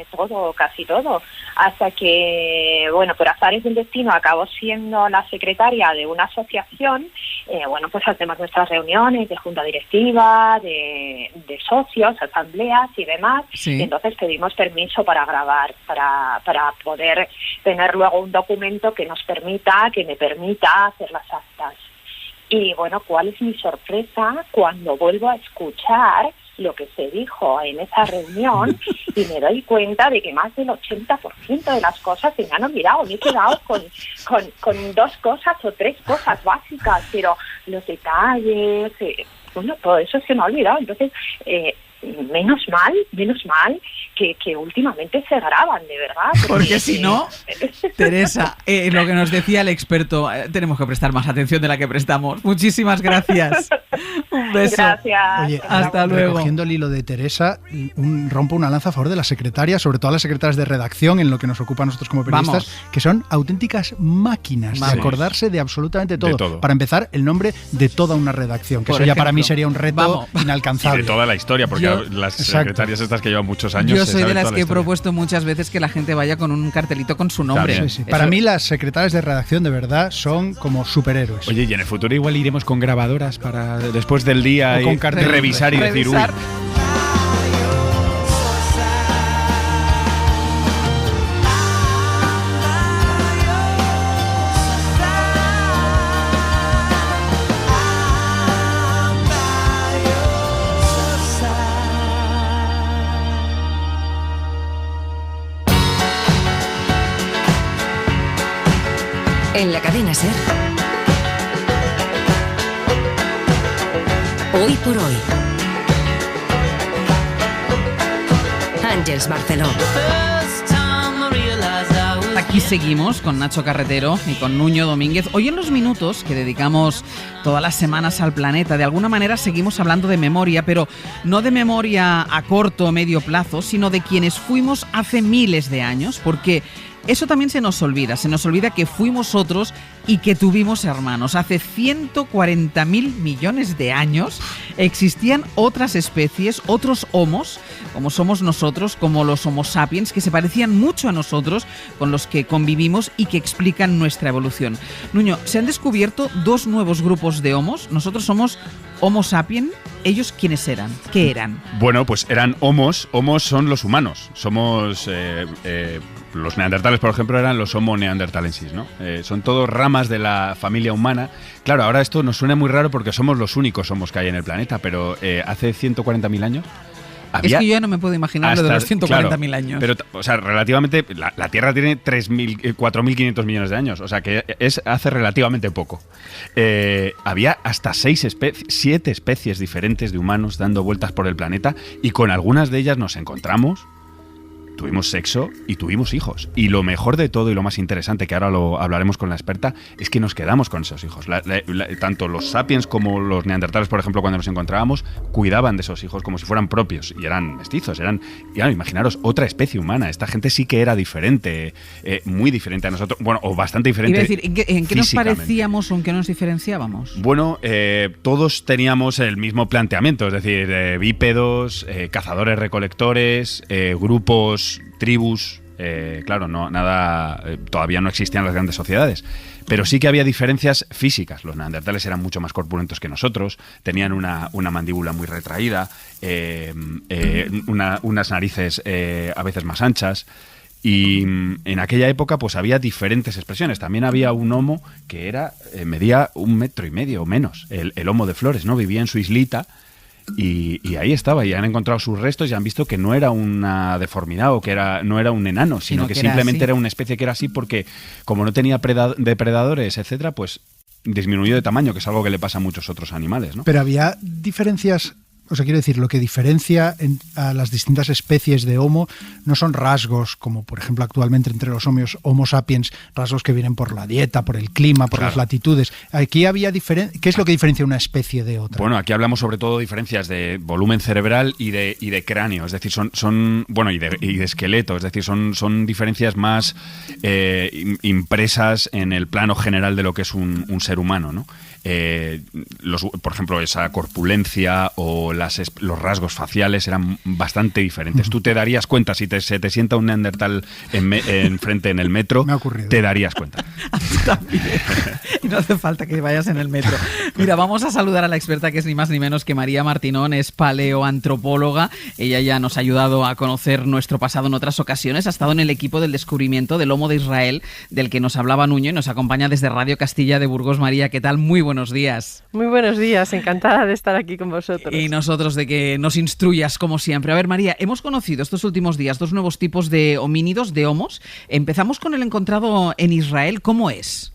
todo, casi todo, hasta que, bueno, por azares del destino acabo siendo la secretaria de una asociación. Bueno, pues hacemos nuestras reuniones de junta directiva, de socios, asambleas y demás,
Sí.
y entonces pedimos permiso para grabar, para poder tener luego un documento que me permita hacer las actas. Y bueno, ¿cuál es mi sorpresa cuando vuelvo a escuchar lo que se dijo en esa reunión y me doy cuenta de que más del 80% de las cosas se me han olvidado? Me he quedado con 2 cosas o 3 cosas básicas, pero los detalles, bueno, todo eso se me ha olvidado. Entonces, menos mal que últimamente se graban, de verdad.
Porque si no, Teresa, lo que nos decía el experto, tenemos que prestar más atención de la que prestamos. Muchísimas gracias. Un beso.
Gracias.
Oye,
Hasta luego.
Recogiendo el hilo de Teresa, rompo una lanza a favor de las secretarias, sobre todo las secretarias de redacción, en lo que nos ocupa a nosotros como periodistas, que son auténticas máquinas de acordarse de absolutamente todo.
De todo.
Para empezar, el nombre de toda una redacción, que
Por
eso ya para
ejemplo,
mí sería un reto
Y
inalcanzable.
de toda la historia, porque las secretarias estas que llevan muchos años.
Yo
se
soy de
saben
las
toda la
que he
historia.
propuesto muchas veces que la gente vaya con un cartelito con su nombre.
También.
Sí, sí.
Eso-
Para mí las secretarias de redacción de verdad son como superhéroes.
Oye, y en el futuro igual iremos con grabadoras para después del día
O con
y
carteles.
revisar y decir, uy,
Revisar.
En la cadena SER. Hoy por hoy. Ángeles Barceló.
Aquí seguimos con Nacho Carretero y con Nuño Domínguez. Hoy en los minutos que dedicamos todas las semanas al planeta, de alguna manera seguimos hablando de memoria, pero no de memoria a corto o medio plazo, sino de quienes fuimos hace miles de años, porque eso también se nos olvida que fuimos otros y que tuvimos hermanos. Hace 140.000 millones de años existían otras especies, otros homos, como somos nosotros, como los Homo sapiens, que se parecían mucho a nosotros, con los que convivimos y que explican nuestra evolución. Nuño, se han descubierto 2 nuevos grupos de homos. Nosotros somos Homo sapiens. ¿Ellos quiénes eran? ¿Qué eran?
bueno, pues eran homos. Homos son los humanos. Somos los neandertales, por ejemplo, eran los Homo neanderthalensis, ¿no? Son todos ramas de la familia humana. Claro, ahora esto nos suena muy raro porque somos los únicos homos que hay en el planeta, pero hace 140.000 años había,
es que yo ya no me puedo imaginar lo de los 140.000 años.
Pero, o sea, relativamente, la Tierra tiene 4.500 millones de años, o sea, que es hace relativamente poco. Había hasta 7 especies diferentes de humanos dando vueltas por el planeta y con algunas de ellas nos encontramos. Tuvimos sexo y tuvimos hijos. Y lo mejor de todo y lo más interesante, que ahora lo hablaremos con la experta, es que nos quedamos con esos hijos. Tanto los sapiens como los neandertales, por ejemplo, cuando nos encontrábamos, cuidaban de esos hijos como si fueran propios. Y eran mestizos, imaginaros, otra especie humana. Esta gente sí que era diferente, muy diferente a nosotros. Bueno, o bastante diferente.
Iba a decir, ¿en qué nos
físicamente.
parecíamos o en qué nos diferenciábamos?
Bueno, todos teníamos el mismo planteamiento, es decir, bípedos, cazadores-recolectores, grupos, tribus. Claro, todavía no existían las grandes sociedades, pero sí que había diferencias físicas. Los neandertales eran mucho más corpulentos que nosotros, tenían una mandíbula muy retraída, unas narices a veces más anchas. Y en aquella época pues había diferentes expresiones. También había un homo que medía 1,5 metros o menos, el homo de Flores, ¿no? Vivía en su islita. Y ahí estaba, y han encontrado sus restos y han visto que no era una deformidad o que no era un enano, sino que simplemente era una especie que era así porque, como no tenía depredadores, etcétera, pues disminuyó de tamaño, que es algo que le pasa a muchos otros animales, ¿no?
Pero había diferencias. O sea, quiero decir, lo que diferencia a las distintas especies de Homo no son rasgos, como por ejemplo actualmente entre los Homo sapiens, rasgos que vienen por la dieta, por el clima, por las latitudes. Aquí había ¿Qué es lo que diferencia una especie de otra?
Bueno, aquí hablamos sobre todo de diferencias de volumen cerebral y de cráneo, es decir, y de esqueleto, es decir, son diferencias más impresas en el plano general de lo que es un ser humano, ¿no? por ejemplo, esa corpulencia o los rasgos faciales eran bastante diferentes. ¿Tú te darías cuenta si se te sienta un neandertal enfrente en el metro?
Me ha ocurrido.
Te darías cuenta.
También. Y no hace falta que vayas en el metro. Mira, vamos a saludar a la experta, que es ni más ni menos que María Martinón, es paleoantropóloga. Ella ya nos ha ayudado a conocer nuestro pasado en otras ocasiones. Ha estado en el equipo del descubrimiento del Homo de Israel, del que nos hablaba Nuño, y nos acompaña desde Radio Castilla de Burgos. María, ¿qué tal? Muy buenos días.
Muy buenos días, encantada de estar aquí con vosotros.
Y nosotros de que nos instruyas, como siempre. A ver, María, hemos conocido estos últimos días 2 nuevos tipos de homínidos, de homos. Empezamos con el encontrado en Israel. ¿Cómo es?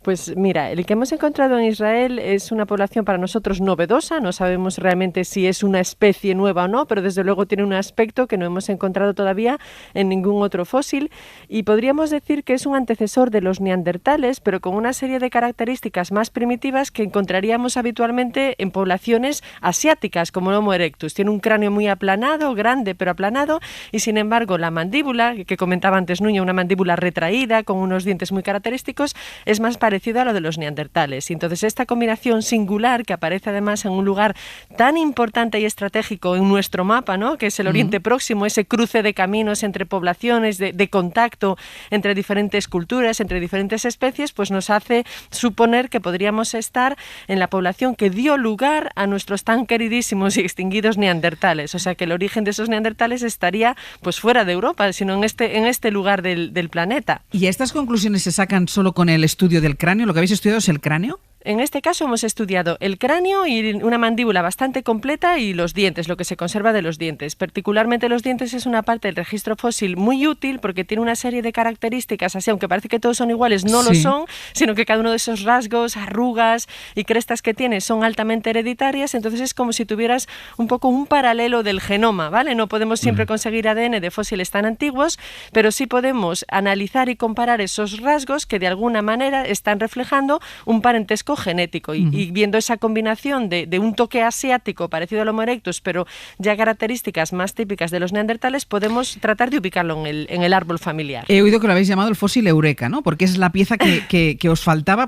Pues mira, el que hemos encontrado en Israel es una población para nosotros novedosa, no sabemos realmente si es una especie nueva o no, pero desde luego tiene un aspecto que no hemos encontrado todavía en ningún otro fósil, y podríamos decir que es un antecesor de los neandertales, pero con una serie de características más primitivas que encontraríamos habitualmente en poblaciones asiáticas, como el Homo erectus. Tiene un cráneo muy aplanado, grande pero aplanado, y sin embargo la mandíbula, que comentaba antes Nuño, una mandíbula retraída, con unos dientes muy característicos, es más parecido a lo de los neandertales. Y entonces esta combinación singular, que aparece además en un lugar tan importante y estratégico en nuestro mapa, ¿no?, que es el Oriente Próximo, ese cruce de caminos entre poblaciones, de contacto entre diferentes culturas, entre diferentes especies, pues nos hace suponer que podríamos estar en la población que dio lugar a nuestros tan queridísimos y extinguidos neandertales. O sea que el origen de esos neandertales estaría pues fuera de Europa, sino en este lugar del planeta.
¿Y estas conclusiones se sacan solo con el estudio del cráneo? ¿Lo que habéis estudiado es el cráneo?
En este caso hemos estudiado el cráneo y una mandíbula bastante completa y los dientes, lo que se conserva de los dientes. Particularmente los dientes es una parte del registro fósil muy útil porque tiene una serie de características, así aunque parece que todos son iguales, no lo son, sino que cada uno de esos rasgos, arrugas y crestas que tiene son altamente hereditarias, entonces es como si tuvieras un poco un paralelo del genoma, ¿vale? No podemos siempre conseguir ADN de fósiles tan antiguos, pero sí podemos analizar y comparar esos rasgos que de alguna manera están reflejando un parentesco genético y viendo esa combinación de un toque asiático parecido al Homo erectus, pero ya características más típicas de los neandertales, podemos tratar de ubicarlo en el árbol familiar.
He oído que lo habéis llamado el fósil Eureka, ¿no? Porque es la pieza que os faltaba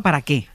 ¿para qué?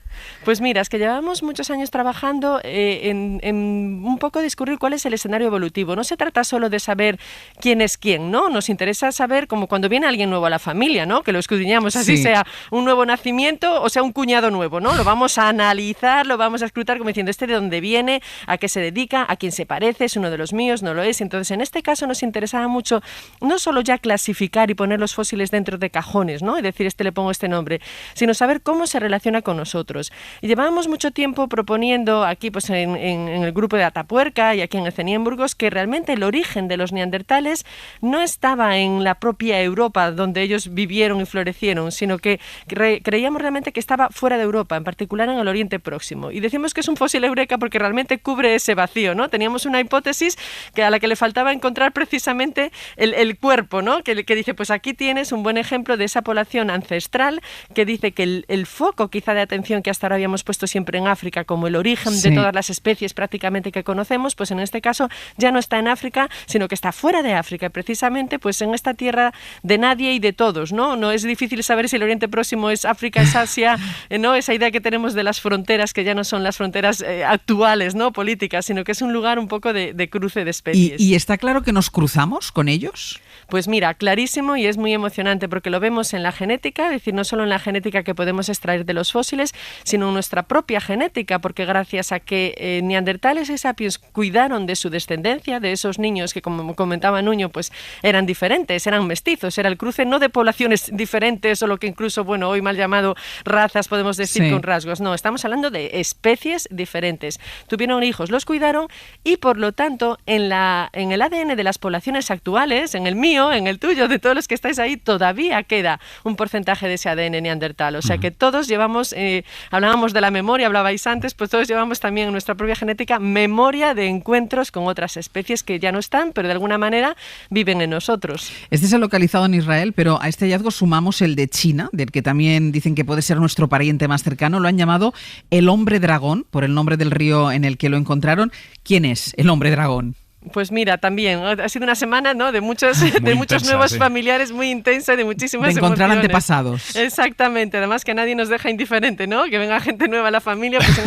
Pues mira, es que llevamos muchos años trabajando en un poco descubrir cuál es el escenario evolutivo. No se trata solo de saber quién es quién, ¿no? Nos interesa saber, como cuando viene alguien nuevo a la familia, ¿no? Que lo escudriñamos, así sea un nuevo nacimiento o sea un cuñado nuevo, ¿no? Lo vamos a analizar, lo vamos a escrutar como diciendo, de dónde viene, a qué se dedica, a quién se parece, es uno de los míos, no lo es. Entonces, en este caso nos interesaba mucho no solo ya clasificar y poner los fósiles dentro de cajones, ¿no? Y decir, le pongo este nombre, sino saber cómo se relaciona con nosotros. Y llevábamos mucho tiempo proponiendo aquí pues en el grupo de Atapuerca y aquí en el CENI en Burgos que realmente el origen de los neandertales no estaba en la propia Europa donde ellos vivieron y florecieron, sino que creíamos realmente que estaba fuera de Europa, en particular en el Oriente Próximo. Y decimos que es un fósil Eureka porque realmente cubre ese vacío, ¿no? Teníamos una hipótesis a la que le faltaba encontrar precisamente el cuerpo, ¿no? Que dice, pues aquí tienes un buen ejemplo de esa población ancestral que dice que el foco quizá de atención que hasta ahora habíamos puesto siempre en África como el origen de todas las especies prácticamente que conocemos, pues en este caso ya no está en África, sino que está fuera de África, y precisamente pues en esta tierra de nadie y de todos, ¿no? No es difícil saber si el Oriente Próximo es África, es Asia, ¿no? Esa idea que tenemos de las fronteras, que ya no son las fronteras actuales, ¿no? Políticas, sino que es un lugar un poco de cruce de especies.
¿Y está claro que nos cruzamos con ellos?
Pues mira, clarísimo, y es muy emocionante porque lo vemos en la genética, es decir, no solo en la genética que podemos extraer de los fósiles, sino en nuestra propia genética, porque gracias a que neandertales y sapiens cuidaron de su descendencia, de esos niños que, como comentaba Nuño, pues eran diferentes, eran mestizos, era el cruce no de poblaciones diferentes o lo que incluso, bueno, hoy mal llamado razas podemos decir con rasgos, no, estamos hablando de especies diferentes. Tuvieron hijos, los cuidaron y por lo tanto en el ADN de las poblaciones actuales, en el mío, en el tuyo, de todos los que estáis ahí, todavía queda un porcentaje de ese ADN neandertal. O sea que todos llevamos, hablábamos de la memoria, hablabais antes, pues todos llevamos también en nuestra propia genética memoria de encuentros con otras especies que ya no están, pero de alguna manera viven en nosotros.
Este es el localizado en Israel, pero a este hallazgo sumamos el de China, del que también dicen que puede ser nuestro pariente más cercano. Lo han llamado el hombre dragón, por el nombre del río en el que lo encontraron. ¿Quién es el hombre dragón?
Pues mira, también ha sido una semana, ¿no?, de muchos
intensa,
nuevos
sí.
familiares, muy intensa, de muchísimas
de encontrar
emociones.
antepasados.
Exactamente, además que nadie nos deja indiferente, ¿no? Que venga gente nueva a la familia, pues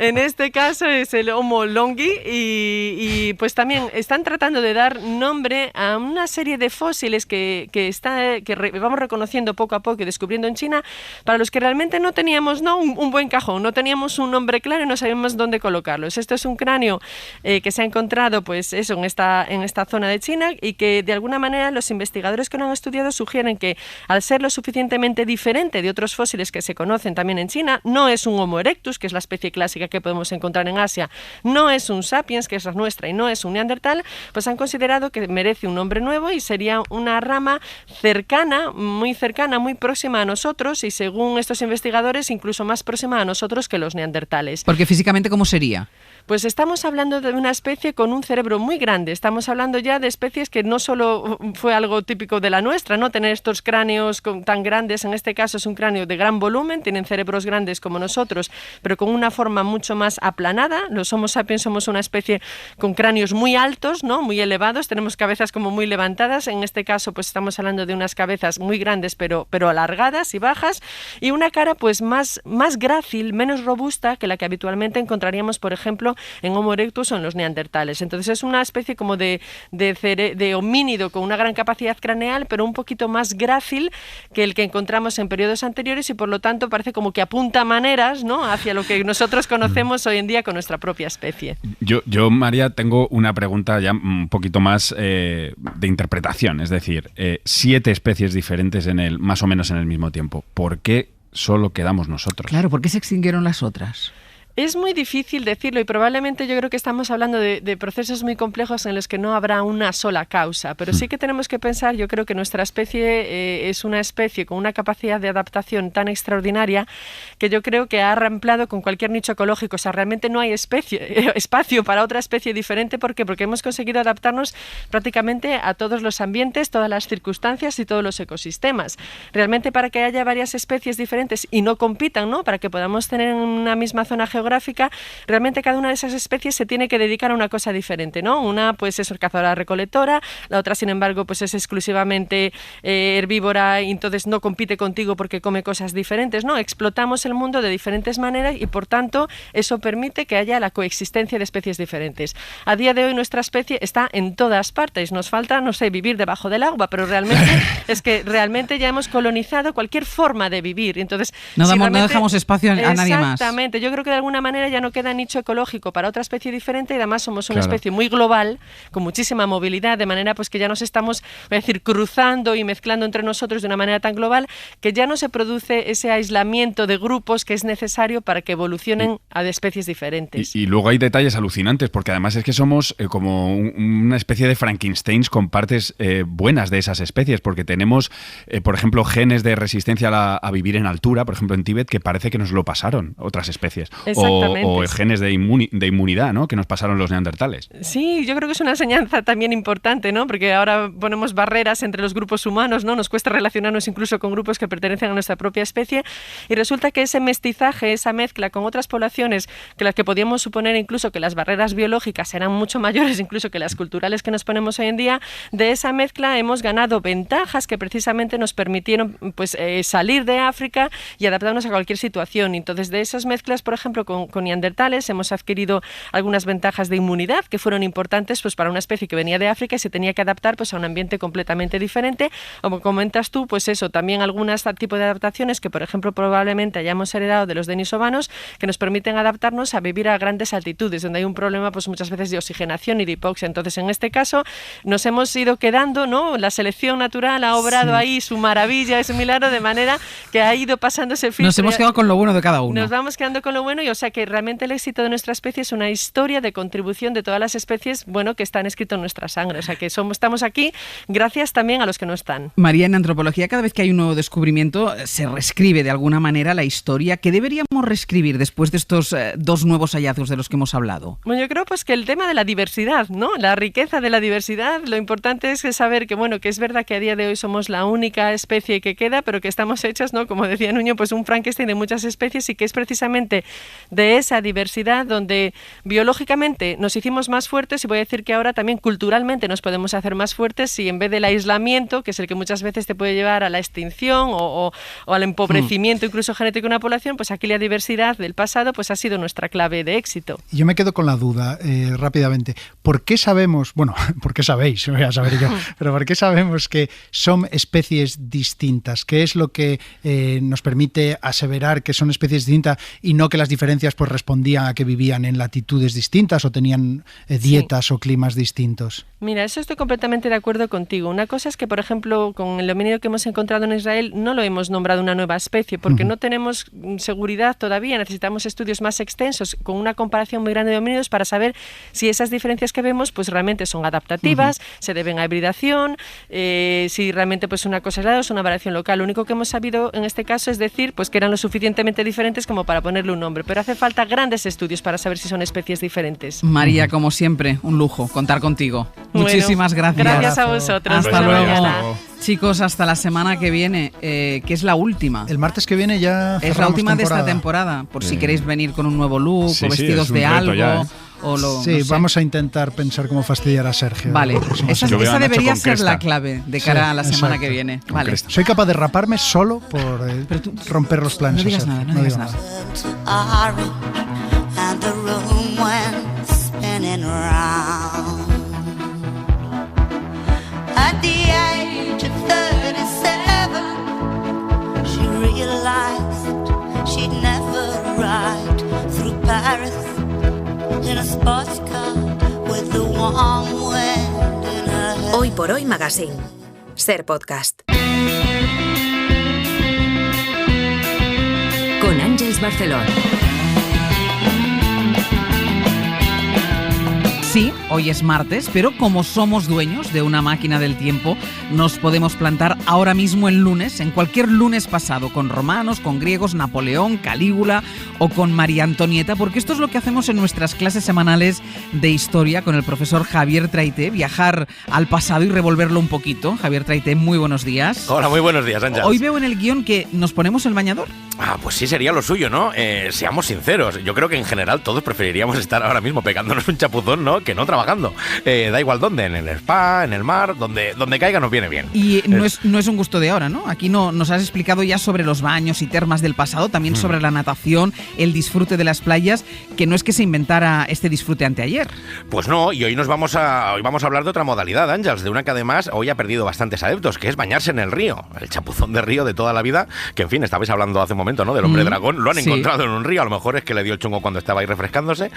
en este caso es el Homo longi y pues también están tratando de dar nombre a una serie de fósiles que vamos reconociendo poco a poco y descubriendo en China, para los que realmente no teníamos, ¿no?, un buen cajón, no teníamos un nombre claro y no sabíamos dónde colocarlos. Esto es un cráneo que se ha encontrado, pues eso, en esta zona de China, y que de alguna manera los investigadores que lo han estudiado sugieren que, al ser lo suficientemente diferente de otros fósiles que se conocen también en China, no es un Homo erectus, que es la especie clásica que podemos encontrar en Asia, no es un sapiens, que es la nuestra, y no es un neandertal, pues han considerado que merece un nombre nuevo y sería una rama cercana, muy próxima a nosotros, y según estos investigadores, incluso más próxima a nosotros que los neandertales.
Porque físicamente, ¿cómo sería?
Pues estamos hablando de una especie con un cerebro muy grande. Estamos hablando ya de especies que no solo fue algo típico de la nuestra, ¿no?, tener estos cráneos tan grandes. En este caso es un cráneo de gran volumen, tienen cerebros grandes como nosotros, pero con una forma mucho más aplanada. Los Homo sapiens somos una especie con cráneos muy altos, ¿no?, muy elevados, tenemos cabezas como muy levantadas. En este caso pues estamos hablando de unas cabezas muy grandes pero alargadas y bajas, y una cara pues más grácil, menos robusta que la que habitualmente encontraríamos, por ejemplo, en Homo erectus o en los neandertales. Entonces es una especie como de homínido con una gran capacidad craneal, pero un poquito más grácil que el que encontramos en periodos anteriores, y por lo tanto parece como que apunta maneras, ¿no?, hacia lo que nosotros conocemos hoy en día con nuestra propia especie.
Yo, María, tengo una pregunta ya un poquito más de interpretación, es decir, 7 especies diferentes más o menos en el mismo tiempo. ¿Por qué solo quedamos nosotros?
Claro, ¿por qué se extinguieron las otras?
Es muy difícil decirlo, y probablemente yo creo que estamos hablando de procesos muy complejos en los que no habrá una sola causa, pero sí que tenemos que pensar, yo creo que nuestra especie es una especie con una capacidad de adaptación tan extraordinaria que yo creo que ha reemplazado con cualquier nicho ecológico. O sea, realmente no hay espacio para otra especie diferente. ¿Por qué? Porque hemos conseguido adaptarnos prácticamente a todos los ambientes, todas las circunstancias y todos los ecosistemas. Realmente, para que haya varias especies diferentes y no compitan, ¿no?, para que podamos tener en una misma zona geográfica, realmente cada una de esas especies se tiene que dedicar a una cosa diferente, ¿no? Una pues es cazadora-recolectora, la otra sin embargo pues es exclusivamente herbívora, y entonces no compite contigo porque come cosas diferentes, ¿no? Explotamos el mundo de diferentes maneras y por tanto eso permite que haya la coexistencia de especies diferentes. A día de hoy nuestra especie está en todas partes, nos falta, no sé, vivir debajo del agua, pero realmente es que realmente ya hemos colonizado cualquier forma de vivir. Entonces,
no dejamos espacio a nadie más.
Exactamente, yo creo que de alguna manera ya no queda nicho ecológico para otra especie diferente, y además somos una especie muy global, con muchísima movilidad, de manera pues que ya nos estamos, voy a decir, cruzando y mezclando entre nosotros de una manera tan global que ya no se produce ese aislamiento de grupos que es necesario para que evolucionen a de especies diferentes.
Y luego hay detalles alucinantes, porque además es que somos como una especie de Frankensteins con partes buenas de esas especies, porque tenemos, por ejemplo, genes de resistencia a vivir en altura, por ejemplo en Tíbet, que parece que nos lo pasaron otras especies. O genes de inmunidad, ¿no?, que nos pasaron los neandertales.
Sí, yo creo que es una enseñanza también importante, ¿no?, porque ahora ponemos barreras entre los grupos humanos, ¿no?, nos cuesta relacionarnos incluso con grupos que pertenecen a nuestra propia especie, y resulta que ese mestizaje, esa mezcla con otras poblaciones, que las que podíamos suponer incluso que las barreras biológicas eran mucho mayores incluso que las culturales que nos ponemos hoy en día, de esa mezcla hemos ganado ventajas que precisamente nos permitieron pues salir de África y adaptarnos a cualquier situación. Entonces, de esas mezclas, por ejemplo, con neandertales hemos adquirido algunas ventajas de inmunidad que fueron importantes pues para una especie que venía de África y se tenía que adaptar pues a un ambiente completamente diferente. Como comentas tú, pues eso, también algunos tipos de adaptaciones que, por ejemplo, probablemente hayamos heredado de los denisovanos, que nos permiten adaptarnos a vivir a grandes altitudes, donde hay un problema pues muchas veces de oxigenación y de hipoxia. Entonces, en este caso, nos hemos ido quedando, ¿no?, la selección natural ha obrado ahí su maravilla, ese milagro, de manera que ha ido pasando ese filtro.
Nos hemos quedado con lo bueno de cada uno.
Nos vamos quedando con lo bueno, y o sea que realmente el éxito de nuestra especie es una historia de contribución de todas las especies, bueno, que están escritas en nuestra sangre. O sea que estamos aquí gracias también a los que no están.
María, en antropología, cada vez que hay un nuevo descubrimiento, se reescribe de alguna manera la historia. ¿Qué deberíamos reescribir después de estos 2 nuevos hallazgos de los que hemos hablado?
Bueno, yo creo pues que el tema de la diversidad, ¿no?, la riqueza de la diversidad, lo importante es saber que, bueno, que es verdad que a día de hoy somos la única especie que queda, pero que estamos hechas, ¿no?, como decía Nuño, pues un Frankenstein de muchas especies, y que es precisamente de esa diversidad donde biológicamente nos hicimos más fuertes, y voy a decir que ahora también culturalmente nos podemos hacer más fuertes si en vez del aislamiento, que es el que muchas veces te puede llevar a la extinción o al empobrecimiento incluso genético de una población, pues aquí la diversidad del pasado pues ha sido nuestra clave de éxito.
Yo me quedo con la duda rápidamente. ¿Por qué sabemos, bueno, por qué sabéis, voy a saber yo, pero por qué sabemos que son especies distintas? ¿Qué es lo que nos permite aseverar que son especies distintas y no que las diferencias pues respondían a que vivían en latitudes distintas o tenían dietas o climas distintos?
Mira, eso estoy completamente de acuerdo contigo. Una cosa es que, por ejemplo, con el homínido que hemos encontrado en Israel no lo hemos nombrado una nueva especie porque no tenemos seguridad todavía. Necesitamos estudios más extensos con una comparación muy grande de homínidos para saber si esas diferencias que vemos pues realmente son adaptativas, se deben a hibridación, si realmente pues una cosa es la o es una variación local. Lo único que hemos sabido en este caso es decir pues que eran lo suficientemente diferentes como para ponerle un nombre, pero hace falta grandes estudios para saber si son especies diferentes.
María, como siempre, un lujo contar contigo.
Bueno,
muchísimas gracias.
Gracias a vosotros.
Hasta luego. Chicos, hasta la semana que viene, que es la última.
El martes que viene ya
es la última de esta temporada, por si queréis venir con un nuevo look o vestidos de algo.
Vamos a intentar pensar cómo fastidiar a Sergio.
Vale, esa debería ser la clave de cara a la semana que viene. Vale.
Soy capaz de raparme solo por romper los planes.
No digas nada, no digas nada.
At the age of 37, she realized she'd never ride through Paris in a sports car with the warm wind in her hair.
Hoy por Hoy Magazine. Ser Podcast. Con Àngels Barceló.
Sí, hoy es martes, pero como somos dueños de una máquina del tiempo, nos podemos plantar ahora mismo en lunes, en cualquier lunes pasado, con romanos, con griegos, Napoleón, Calígula o con María Antonieta, porque esto es lo que hacemos en nuestras clases semanales de historia con el profesor Javier Traité, viajar al pasado y revolverlo un poquito. Javier Traité, muy buenos días.
Hola, muy buenos días, Ángel.
Hoy veo en el guión que nos ponemos el bañador.
Pues sí, sería lo suyo, ¿no? Seamos sinceros, yo creo que en general todos preferiríamos estar ahora mismo pegándonos un chapuzón, ¿no? Que no trabajando. Da igual dónde, en el spa, en el mar, donde caiga nos viene bien.
Y no es un gusto de ahora, ¿no? Aquí nos has explicado ya sobre los baños y termas del pasado, también sobre la natación, el disfrute de las playas, que no es que se inventara este disfrute anteayer.
Pues no, y hoy vamos a hablar de otra modalidad, Ángels, de una que además hoy ha perdido bastantes adeptos, que es bañarse en el río, el chapuzón de río de toda la vida, que en fin, estabais hablando hace un momento, ¿no? Del hombre dragón, lo han encontrado en un río, a lo mejor es que le dio el chungo cuando estaba ahí refrescándose,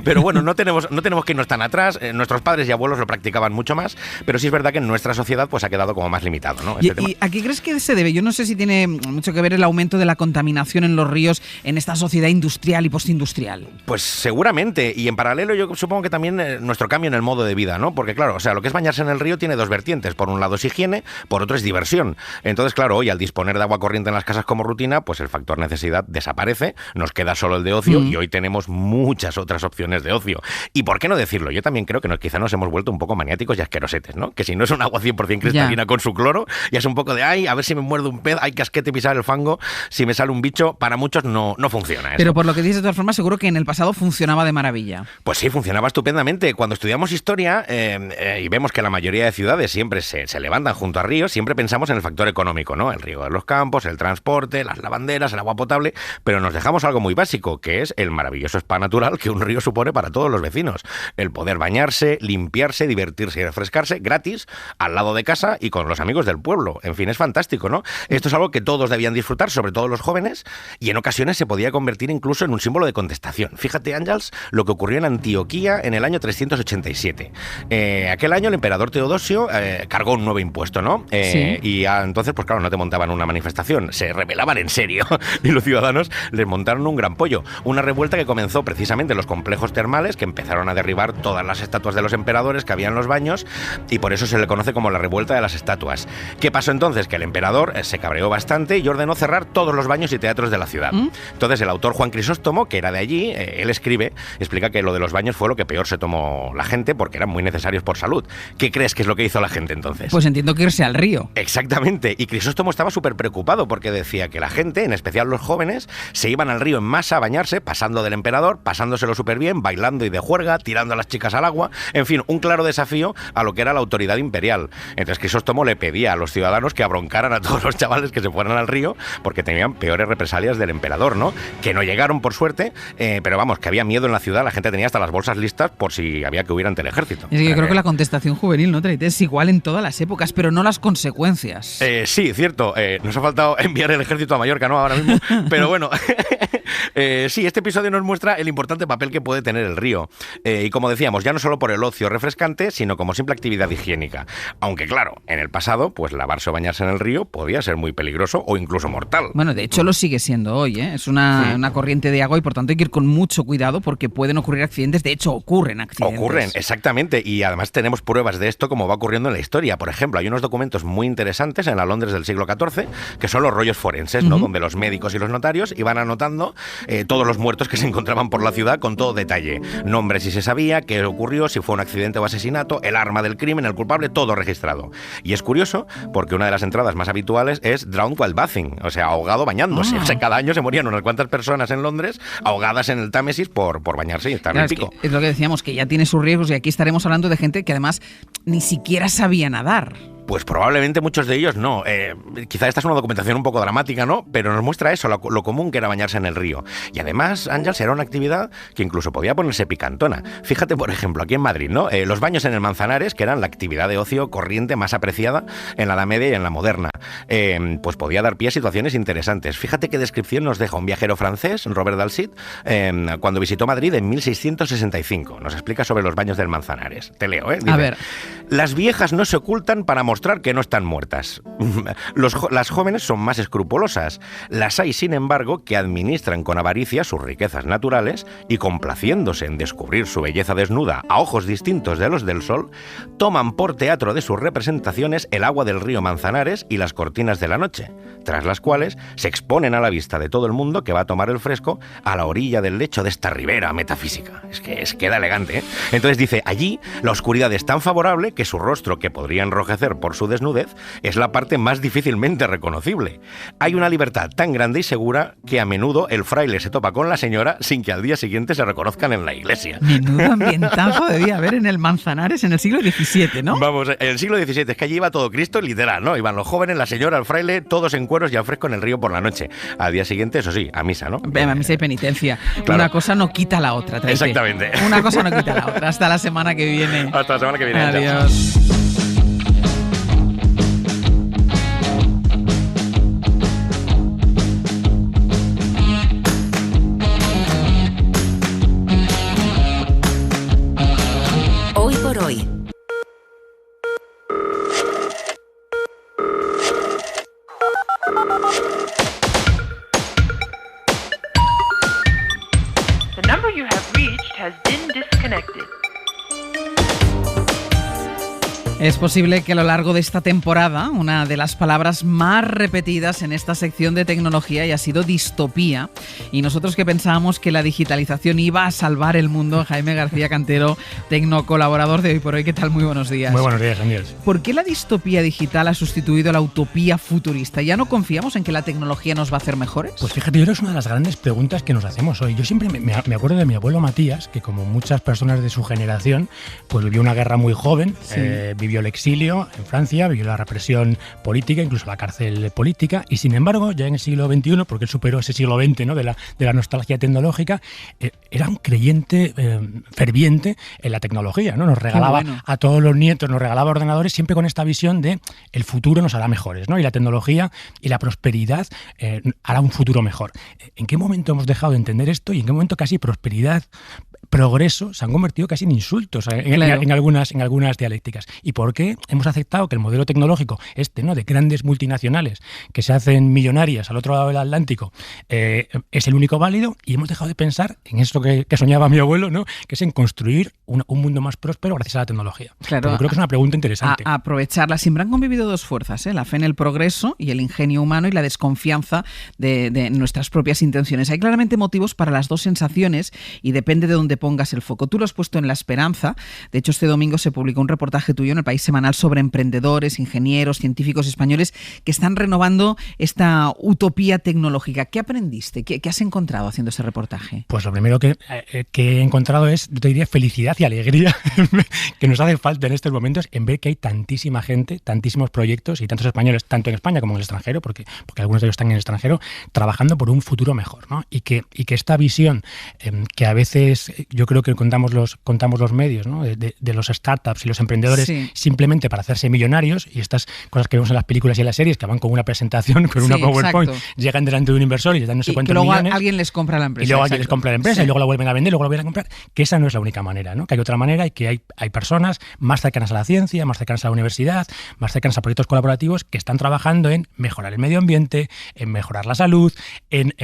pero bueno, no tenemos que irnos tan atrás, nuestros padres y abuelos lo practicaban mucho más, pero sí es verdad que en nuestra sociedad pues ha quedado como más limitado, ¿no?
¿Y a qué crees que se debe? Yo no sé si tiene mucho que ver el aumento de la contaminación en los ríos en esta sociedad industrial y postindustrial.
Pues seguramente, y en paralelo yo supongo que también nuestro cambio en el modo de vida, ¿no? Porque claro, o sea, lo que es bañarse en el río tiene dos vertientes, por un lado es higiene, por otro es diversión. Entonces, claro, hoy al disponer de agua corriente en las casas como rutina, pues el factor necesidad desaparece, nos queda solo el de ocio y hoy tenemos muchas otras opciones de ocio. ¿Y por qué no decirlo? Yo también creo que quizá nos hemos vuelto un poco maniáticos y asquerosetes, ¿no? Que si no es un agua 100% cristalina con su cloro, ya es un poco de, a ver si me muerde un pez, casquete pisar el fango, si me sale un bicho, para muchos no funciona eso.
Pero por lo que dices de todas formas, seguro que en el pasado funcionaba de maravilla.
Pues sí, funcionaba estupendamente. Cuando estudiamos historia y vemos que la mayoría de ciudades siempre se levantan junto a ríos, siempre pensamos en el factor económico, ¿no? El riego de los campos, el transporte, las lavanderas, el agua potable, pero nos dejamos algo muy básico, que es el maravilloso spa natural que un río supone para todos los vecinos. El poder bañarse, limpiarse, divertirse y refrescarse gratis, al lado de casa y con los amigos del pueblo. En fin, es fantástico, ¿no? Esto es algo que todos debían disfrutar, sobre todo los jóvenes, y en ocasiones se podía convertir incluso en un símbolo de contestación. Fíjate, Ángels, lo que ocurrió en Antioquía en el año 387. Aquel año el emperador Teodosio cargó un nuevo impuesto, ¿no? Y entonces, pues claro, no te montaban una manifestación, se rebelaban en serio y los ciudadanos les montaron un gran pollo. Una revuelta que comenzó precisamente en los complejos termales, que empezaron a derribar todas las estatuas de los emperadores que había en los baños, y por eso se le conoce como la revuelta de las estatuas. ¿Qué pasó entonces? Que el emperador se cabreó bastante y ordenó cerrar todos los baños y teatros de la ciudad. Entonces el autor Juan Crisóstomo, que era de allí, él explica que lo de los baños fue lo que peor se tomó la gente porque eran muy necesarios por salud. ¿Qué crees que es lo que hizo la gente entonces?
Pues entiendo que irse al río.
Exactamente, y Crisóstomo estaba súper preocupado porque decía que la gente en especial los jóvenes, se iban al río en masa a bañarse, pasando del emperador, pasándoselo súper bien, bailando y de juerga, tirando a las chicas al agua, en fin, un claro desafío a lo que era la autoridad imperial. Entonces Crisóstomo le pedía a los ciudadanos que abroncaran a todos los chavales que se fueran al río porque tenían peores represalias del emperador, ¿no? Que no llegaron, por suerte, pero vamos, que había miedo en la ciudad, la gente tenía hasta las bolsas listas por si había que huir ante el ejército.
Es que yo creo que la contestación juvenil, ¿no, Traite? Es igual en todas las épocas, pero no las consecuencias.
Sí, cierto. Nos ha faltado enviar el ejército a Mallorca, ¿no? Ahora mismo. Pero bueno, sí, este episodio nos muestra el importante papel que puede tener el río. Y como decíamos, ya no solo por el ocio refrescante, sino como simple actividad higiénica. Aunque claro, en el pasado, pues lavarse o bañarse en el río podía ser muy peligroso o incluso mortal.
Bueno, de hecho lo sigue siendo hoy, ¿eh? Es una corriente de agua y por tanto hay que ir con mucho cuidado porque pueden ocurrir accidentes. De hecho, ocurren accidentes.
Ocurren, exactamente. Y además tenemos pruebas de esto como va ocurriendo en la historia. Por ejemplo, hay unos documentos muy interesantes en la Londres del siglo XIV que son los rollos forenses, ¿no? Donde los médicos y los notarios iban anotando todos los muertos que se encontraban por la ciudad con todo detalle. Nombres si se sabía, qué ocurrió, si fue un accidente o asesinato, el arma del crimen, el culpable, todo registrado. Y es curioso porque una de las entradas más habituales es drowned while bathing, o sea, ahogado bañándose. O sea, cada año se morían unas cuantas personas en Londres ahogadas en el Támesis por bañarse y estar en el pico.
Es lo que decíamos, que ya tiene sus riesgos y aquí estaremos hablando de gente que además ni siquiera sabía nadar.
Pues probablemente muchos de ellos no. Quizá esta es una documentación un poco dramática, ¿no? Pero nos muestra eso, lo común que era bañarse en el río. Y además, Ángels, era una actividad que incluso podía ponerse picantona. Fíjate, por ejemplo, aquí en Madrid, ¿no? Los baños en el Manzanares, que eran la actividad de ocio corriente más apreciada en la Edad Media y en la moderna. Pues podía dar pie a situaciones interesantes. Fíjate qué descripción nos deja un viajero francés, Robert Dalsit, cuando visitó Madrid en 1665. Nos explica sobre los baños del Manzanares. Te leo, Dice,
a ver.
Las viejas no se ocultan para mostrar que no están muertas. Las jóvenes son más escrupulosas. Las hay, sin embargo, que administran con avaricia sus riquezas naturales y, complaciéndose en descubrir su belleza desnuda a ojos distintos de los del sol, toman por teatro de sus representaciones el agua del río Manzanares y las cortinas de la noche, tras las cuales se exponen a la vista de todo el mundo que va a tomar el fresco a la orilla del lecho de esta ribera metafísica. Es que queda elegante, ¿eh? Entonces dice, allí la oscuridad es tan favorable que su rostro, que podría enrojecer por su desnudez, es la parte más difícilmente reconocible. Hay una libertad tan grande y segura que a menudo el fraile se topa con la señora sin que al día siguiente se reconozcan en la iglesia.
Menudo ambientazo debía haber en el Manzanares en el siglo XVII, ¿no?
Vamos, en el siglo XVII, es que allí iba todo Cristo literal, ¿no? Iban los jóvenes, la señora, el fraile, todos en cueros y al fresco en el río por la noche. Al día siguiente, eso sí, a misa, ¿no?
A misa y penitencia.
Claro.
Una cosa no quita la otra, Traite.
Exactamente.
Una cosa no quita la otra. Hasta la semana que viene.
Hasta la semana que viene.
Adiós.
Hoy por hoy.
The number you have reached has been disconnected.
Es posible que a lo largo de esta temporada una de las palabras más repetidas en esta sección de tecnología haya sido distopía. Y nosotros que pensábamos que la digitalización iba a salvar el mundo, Jaime García Cantero, tecnocolaborador de Hoy por Hoy, ¿qué tal? Muy buenos días.
Muy buenos días, Daniel.
¿Por qué la distopía digital ha sustituido a la utopía futurista? ¿Ya no confiamos en que la tecnología nos va a hacer mejores?
Pues fíjate, yo creo que es una de las grandes preguntas que nos hacemos hoy. Yo siempre me acuerdo de mi abuelo Matías, que como muchas personas de su generación, pues vivió una guerra muy joven, sí. Vivió el exilio en Francia, vivió la represión política, incluso la cárcel política, y sin embargo, ya en el siglo XXI, porque él superó ese siglo XX, ¿no? de la nostalgia tecnológica, era un creyente ferviente en la tecnología, ¿no? Nos regalaba a todos los nietos, nos regalaba ordenadores, siempre con esta visión de el futuro nos hará mejores, ¿no? Y la tecnología y la prosperidad hará un futuro mejor. ¿En qué momento hemos dejado de entender esto y en qué momento casi prosperidad, progreso se han convertido casi en insultos en algunas dialécticas? ¿Y por qué hemos aceptado que el modelo tecnológico ¿no? de grandes multinacionales que se hacen millonarias al otro lado del Atlántico es el único válido y hemos dejado de pensar en esto que soñaba mi abuelo, ¿no? Que es en construir un mundo más próspero gracias a la tecnología?
Claro,
pero creo que es una pregunta interesante.
A aprovecharla. Siempre han convivido dos fuerzas, la fe en el progreso y el ingenio humano y la desconfianza de nuestras propias intenciones. Hay claramente motivos para las dos sensaciones y depende de dónde pongas el foco. Tú lo has puesto en la esperanza. De hecho, este domingo se publicó un reportaje tuyo en El País Semanal sobre emprendedores, ingenieros, científicos españoles que están renovando esta utopía tecnológica. ¿Qué aprendiste? ¿Qué has encontrado haciendo ese reportaje?
Pues lo primero que he encontrado es, yo te diría, felicidad y alegría que nos hace falta en estos momentos en ver que hay tantísima gente, tantísimos proyectos y tantos españoles, tanto en España como en el extranjero, porque algunos de ellos están en el extranjero, trabajando por un futuro mejor, ¿no? Y que esta visión que a veces yo creo que contamos los medios, ¿no? de los startups y los emprendedores simplemente para hacerse millonarios, y estas cosas que vemos en las películas y en las series que van con una presentación, con una PowerPoint, llegan delante de un inversor y les dan no sé cuántos millones.
Y luego alguien les compra la empresa.
Y luego alguien les compra la empresa y luego la vuelven a vender, luego la vuelven a comprar. Que esa no es la única manera, ¿no? Que hay otra manera y que hay personas más cercanas a la ciencia, más cercanas a la universidad, más cercanas a proyectos colaborativos que están trabajando en mejorar el medio ambiente, en mejorar la salud, en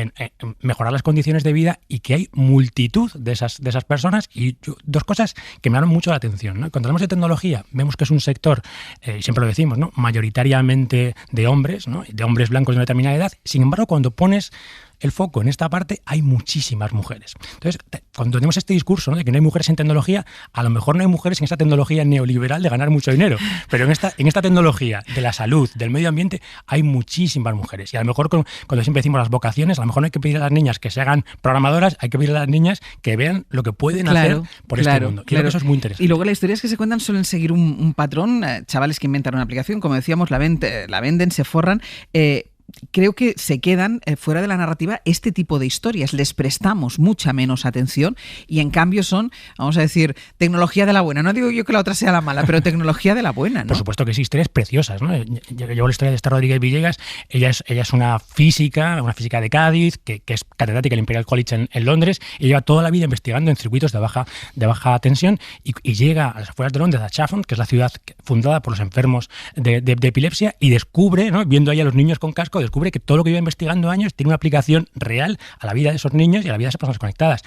mejorar las condiciones de vida, y que hay multitud de esas personas. Y dos cosas que me llaman mucho la atención, ¿no? Cuando hablamos de tecnología, vemos que es un sector, y siempre lo decimos, ¿no? Mayoritariamente de hombres, ¿no? De hombres blancos de una determinada edad. Sin embargo, cuando pones el foco en esta parte, hay muchísimas mujeres. Entonces, cuando tenemos este discurso, ¿no?, de que no hay mujeres en tecnología, a lo mejor no hay mujeres en esta tecnología neoliberal de ganar mucho dinero, pero en esta tecnología de la salud, del medio ambiente, hay muchísimas mujeres. Y a lo mejor, cuando siempre decimos las vocaciones, a lo mejor no hay que pedir a las niñas que se hagan programadoras, hay que pedir a las niñas que vean lo que pueden hacer por este mundo. Creo que eso es muy interesante.
Y luego las historias que se cuentan suelen seguir un patrón. Chavales que inventan una aplicación, como decíamos, la venden, se forran. Creo que se quedan fuera de la narrativa este tipo de historias. Les prestamos mucha menos atención y en cambio son, vamos a decir, tecnología de la buena. No digo yo que la otra sea la mala, pero tecnología de la buena, ¿no?
Por supuesto que sí, historias preciosas, ¿no? Yo llevo la historia de Esther Rodríguez Villegas. Ella es una física de Cádiz, que es catedrática del Imperial College en Londres, y lleva toda la vida investigando en circuitos de baja tensión y llega a las afueras de Londres, a Chatham, que es la ciudad fundada por los enfermos de epilepsia, y descubre, ¿no?, viendo ahí a los niños con casco, descubre que todo lo que lleva investigando años tiene una aplicación real a la vida de esos niños y a la vida de esas personas conectadas.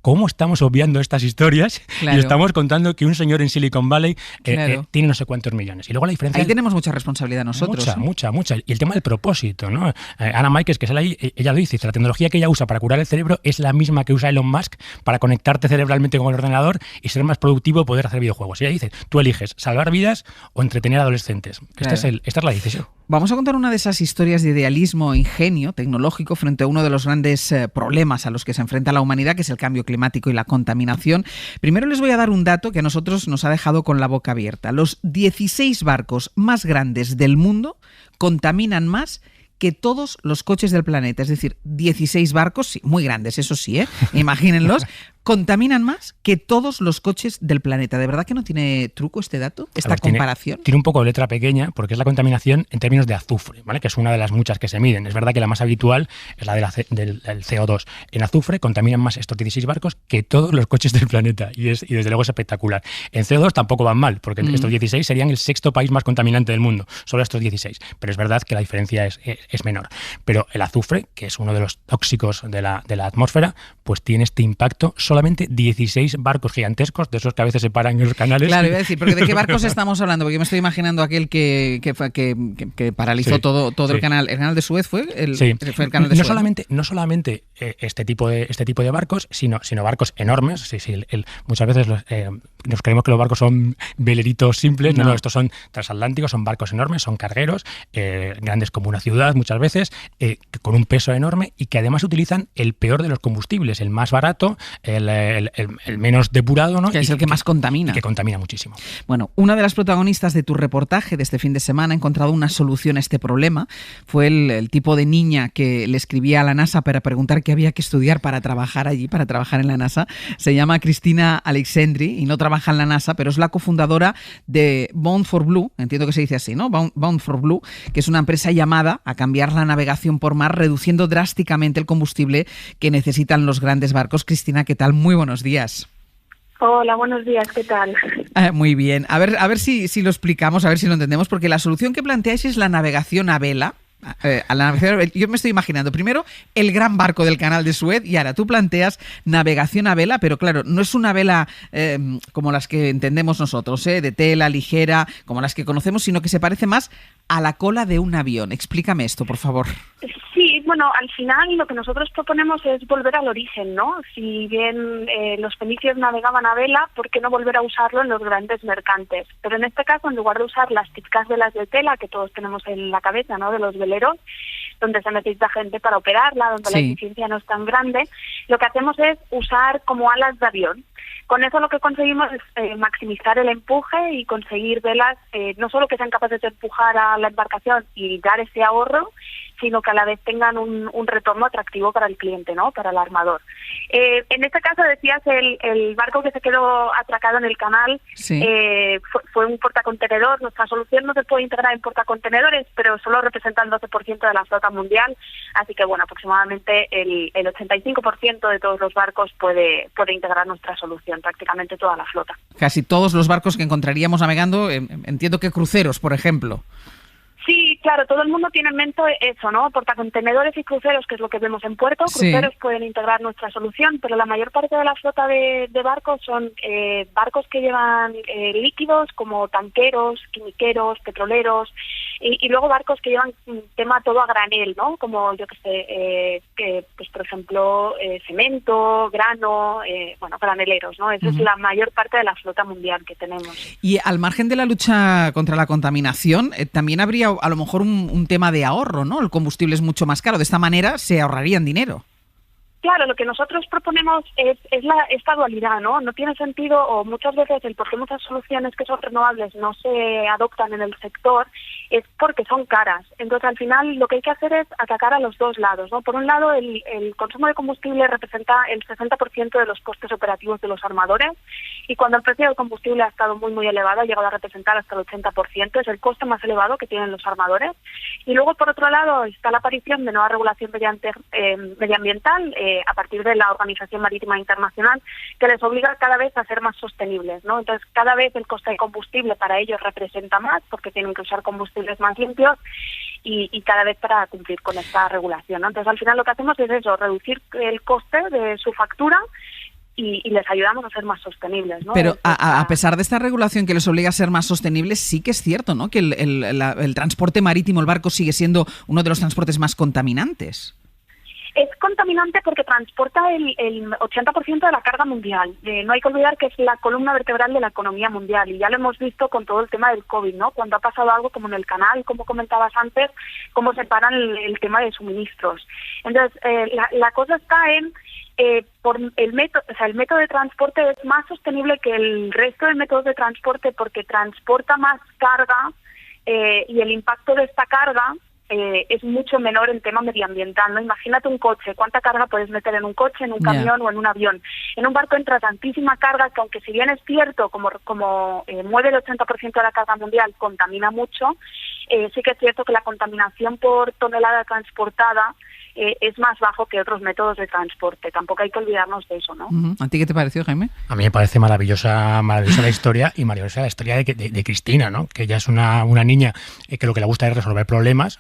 ¿Cómo estamos obviando estas historias? Claro. Y estamos contando que un señor en Silicon Valley tiene no sé cuántos millones? Y luego la diferencia...
Ahí tenemos mucha responsabilidad nosotros.
Mucha. Y el tema del propósito, ¿no? Anna Michaels, que sale ahí, ella lo dice, la tecnología que ella usa para curar el cerebro es la misma que usa Elon Musk para conectarte cerebralmente con el ordenador y ser más productivo, poder hacer videojuegos. Y ella dice, tú eliges salvar vidas o entretener a adolescentes. Claro. Esta es la decisión.
Vamos a contar una de esas historias de idealismo e ingenio tecnológico frente a uno de los grandes problemas a los que se enfrenta la humanidad, que es el cambio climático y la contaminación. Primero les voy a dar un dato que a nosotros nos ha dejado con la boca abierta. Los 16 barcos más grandes del mundo contaminan más que todos los coches del planeta. Es decir, 16 barcos, sí, muy grandes, eso sí, imagínenlos, contaminan más que todos los coches del planeta. ¿De verdad que no tiene truco este dato, esta comparación?
Tiene un poco de letra pequeña, porque es la contaminación en términos de azufre, ¿vale?, que es una de las muchas que se miden. Es verdad que la más habitual es la del CO2. En azufre contaminan más estos 16 barcos que todos los coches del planeta, y desde luego es espectacular. En CO2 tampoco van mal, porque estos 16 serían el 6º país más contaminante del mundo, solo estos 16. Pero es verdad que la diferencia es menor. Pero el azufre, que es uno de los tóxicos de la atmósfera, pues tiene este impacto. Solamente 16 barcos gigantescos, de esos que a veces se paran en los canales.
Claro, iba a decir, porque ¿de qué barcos estamos hablando? Porque yo me estoy imaginando aquel que paralizó todo el canal. ¿El canal de Suez fue el canal de Suez?
No solamente este tipo de barcos, sino barcos enormes. Muchas veces nos creemos que los barcos son veleritos simples. No, estos son transatlánticos, son barcos enormes, son cargueros, grandes como una ciudad muchas veces, con un peso enorme, y que además utilizan el peor de los combustibles, el más barato, el menos depurado, ¿no?
Que es el que más contamina.
Y que contamina muchísimo.
Bueno, una de las protagonistas de tu reportaje de este fin de semana ha encontrado una solución a este problema. Fue el tipo de niña que le escribía a la NASA para preguntar qué había que estudiar para trabajar allí, para trabajar en la NASA. Se llama Cristina Alexandri y no trabaja en la NASA, pero es la cofundadora de Bound for Blue, entiendo que se dice así, ¿no? Bound for Blue, que es una empresa llamada a cambiar la navegación por mar, reduciendo drásticamente el combustible que necesitan los grandes barcos. Cristina, ¿qué tal? Muy buenos días.
Hola, buenos días, ¿qué tal?
Muy bien. A ver si lo explicamos, a ver si lo entendemos, porque la solución que planteáis es la navegación a vela. Yo me estoy imaginando primero el gran barco del canal de Suez, y ahora tú planteas navegación a vela, pero claro, no es una vela como las que entendemos nosotros, de tela, ligera, como las que conocemos, sino que se parece más a la cola de un avión. Explícame esto, por favor.
Sí, Sí, bueno, al final lo que nosotros proponemos es volver al origen, ¿no? Si bien los fenicios navegaban a vela, ¿por qué no volver a usarlo en los grandes mercantes? Pero en este caso, en lugar de usar las típicas velas de tela que todos tenemos en la cabeza, ¿no?, de los veleros, donde se necesita gente para operarla, donde la eficiencia no es tan grande, lo que hacemos es usar como alas de avión. Con eso lo que conseguimos es maximizar el empuje y conseguir velas no solo que sean capaces de empujar a la embarcación y dar ese ahorro, sino que a la vez tengan un retorno atractivo para el cliente, ¿no?, para el armador. En este caso, decías, el barco que se quedó atracado en el canal fue un portacontenedor. Nuestra solución no se puede integrar en portacontenedores, pero solo representa el 12% de la flota mundial, así que bueno, aproximadamente el 85% de todos los barcos puede integrar nuestra solución, prácticamente toda la flota.
Casi todos los barcos que encontraríamos navegando, entiendo que cruceros, por ejemplo.
Sí, claro, todo el mundo tiene en mente eso, ¿no? Portacontenedores y cruceros, que es lo que vemos en puerto. Cruceros pueden integrar nuestra solución, pero la mayor parte de la flota de barcos son barcos que llevan líquidos, como tanqueros, quimiqueros, petroleros, y luego barcos que llevan tema todo a granel, ¿no? Como, yo que sé, pues por ejemplo, cemento, grano, graneleros, ¿no? Esa es la mayor parte de la flota mundial que tenemos.
Y al margen de la lucha contra la contaminación, también habría a lo mejor un tema de ahorro, ¿no? El combustible es mucho más caro. De esta manera se ahorrarían dinero.
Claro, lo que nosotros proponemos es esta dualidad, ¿no? No tiene sentido, o muchas veces el por qué muchas soluciones que son renovables no se adoptan en el sector es porque son caras. Entonces, al final, lo que hay que hacer es atacar a los dos lados, ¿no? Por un lado, el consumo de combustible representa el 60% de los costes operativos de los armadores, y cuando el precio del combustible ha estado muy, muy elevado, ha llegado a representar hasta el 80%, es el coste más elevado que tienen los armadores. Y luego, por otro lado, está la aparición de nueva regulación medioambiental, a partir de la Organización Marítima Internacional, que les obliga cada vez a ser más sostenibles, ¿no? Entonces, cada vez el coste de combustible para ellos representa más, porque tienen que usar combustibles más limpios, y cada vez para cumplir con esta regulación, ¿no? Entonces, al final lo que hacemos es eso, reducir el coste de su factura y les ayudamos a ser más sostenibles, ¿no?
Pero a pesar de esta regulación que les obliga a ser más sostenibles, sí que es cierto, ¿no?, que el transporte marítimo, el barco, sigue siendo uno de los transportes más contaminantes.
Es contaminante porque transporta el 80% de la carga mundial. No hay que olvidar que es la columna vertebral de la economía mundial, y ya lo hemos visto con todo el tema del COVID, ¿no? Cuando ha pasado algo como en el canal, como comentabas antes, cómo se paran el tema de suministros. Entonces, la cosa está en por el método de transporte es más sostenible que el resto de métodos de transporte, porque transporta más carga y el impacto de esta carga es mucho menor en tema medioambiental, ¿no? Imagínate un coche, ¿cuánta carga puedes meter en un coche, en un camión o en un avión? En un barco entra tantísima carga que, aunque si bien es cierto, como mueve el 80% de la carga mundial, contamina mucho, sí que es cierto que la contaminación por tonelada transportada es más bajo que otros métodos de transporte. Tampoco hay que olvidarnos de eso, ¿no?
¿A ti qué te pareció, Jaime?
A mí me parece maravillosa la historia, y maravillosa la historia de Cristina, ¿no? Que ella es una niña que lo que le gusta es resolver problemas,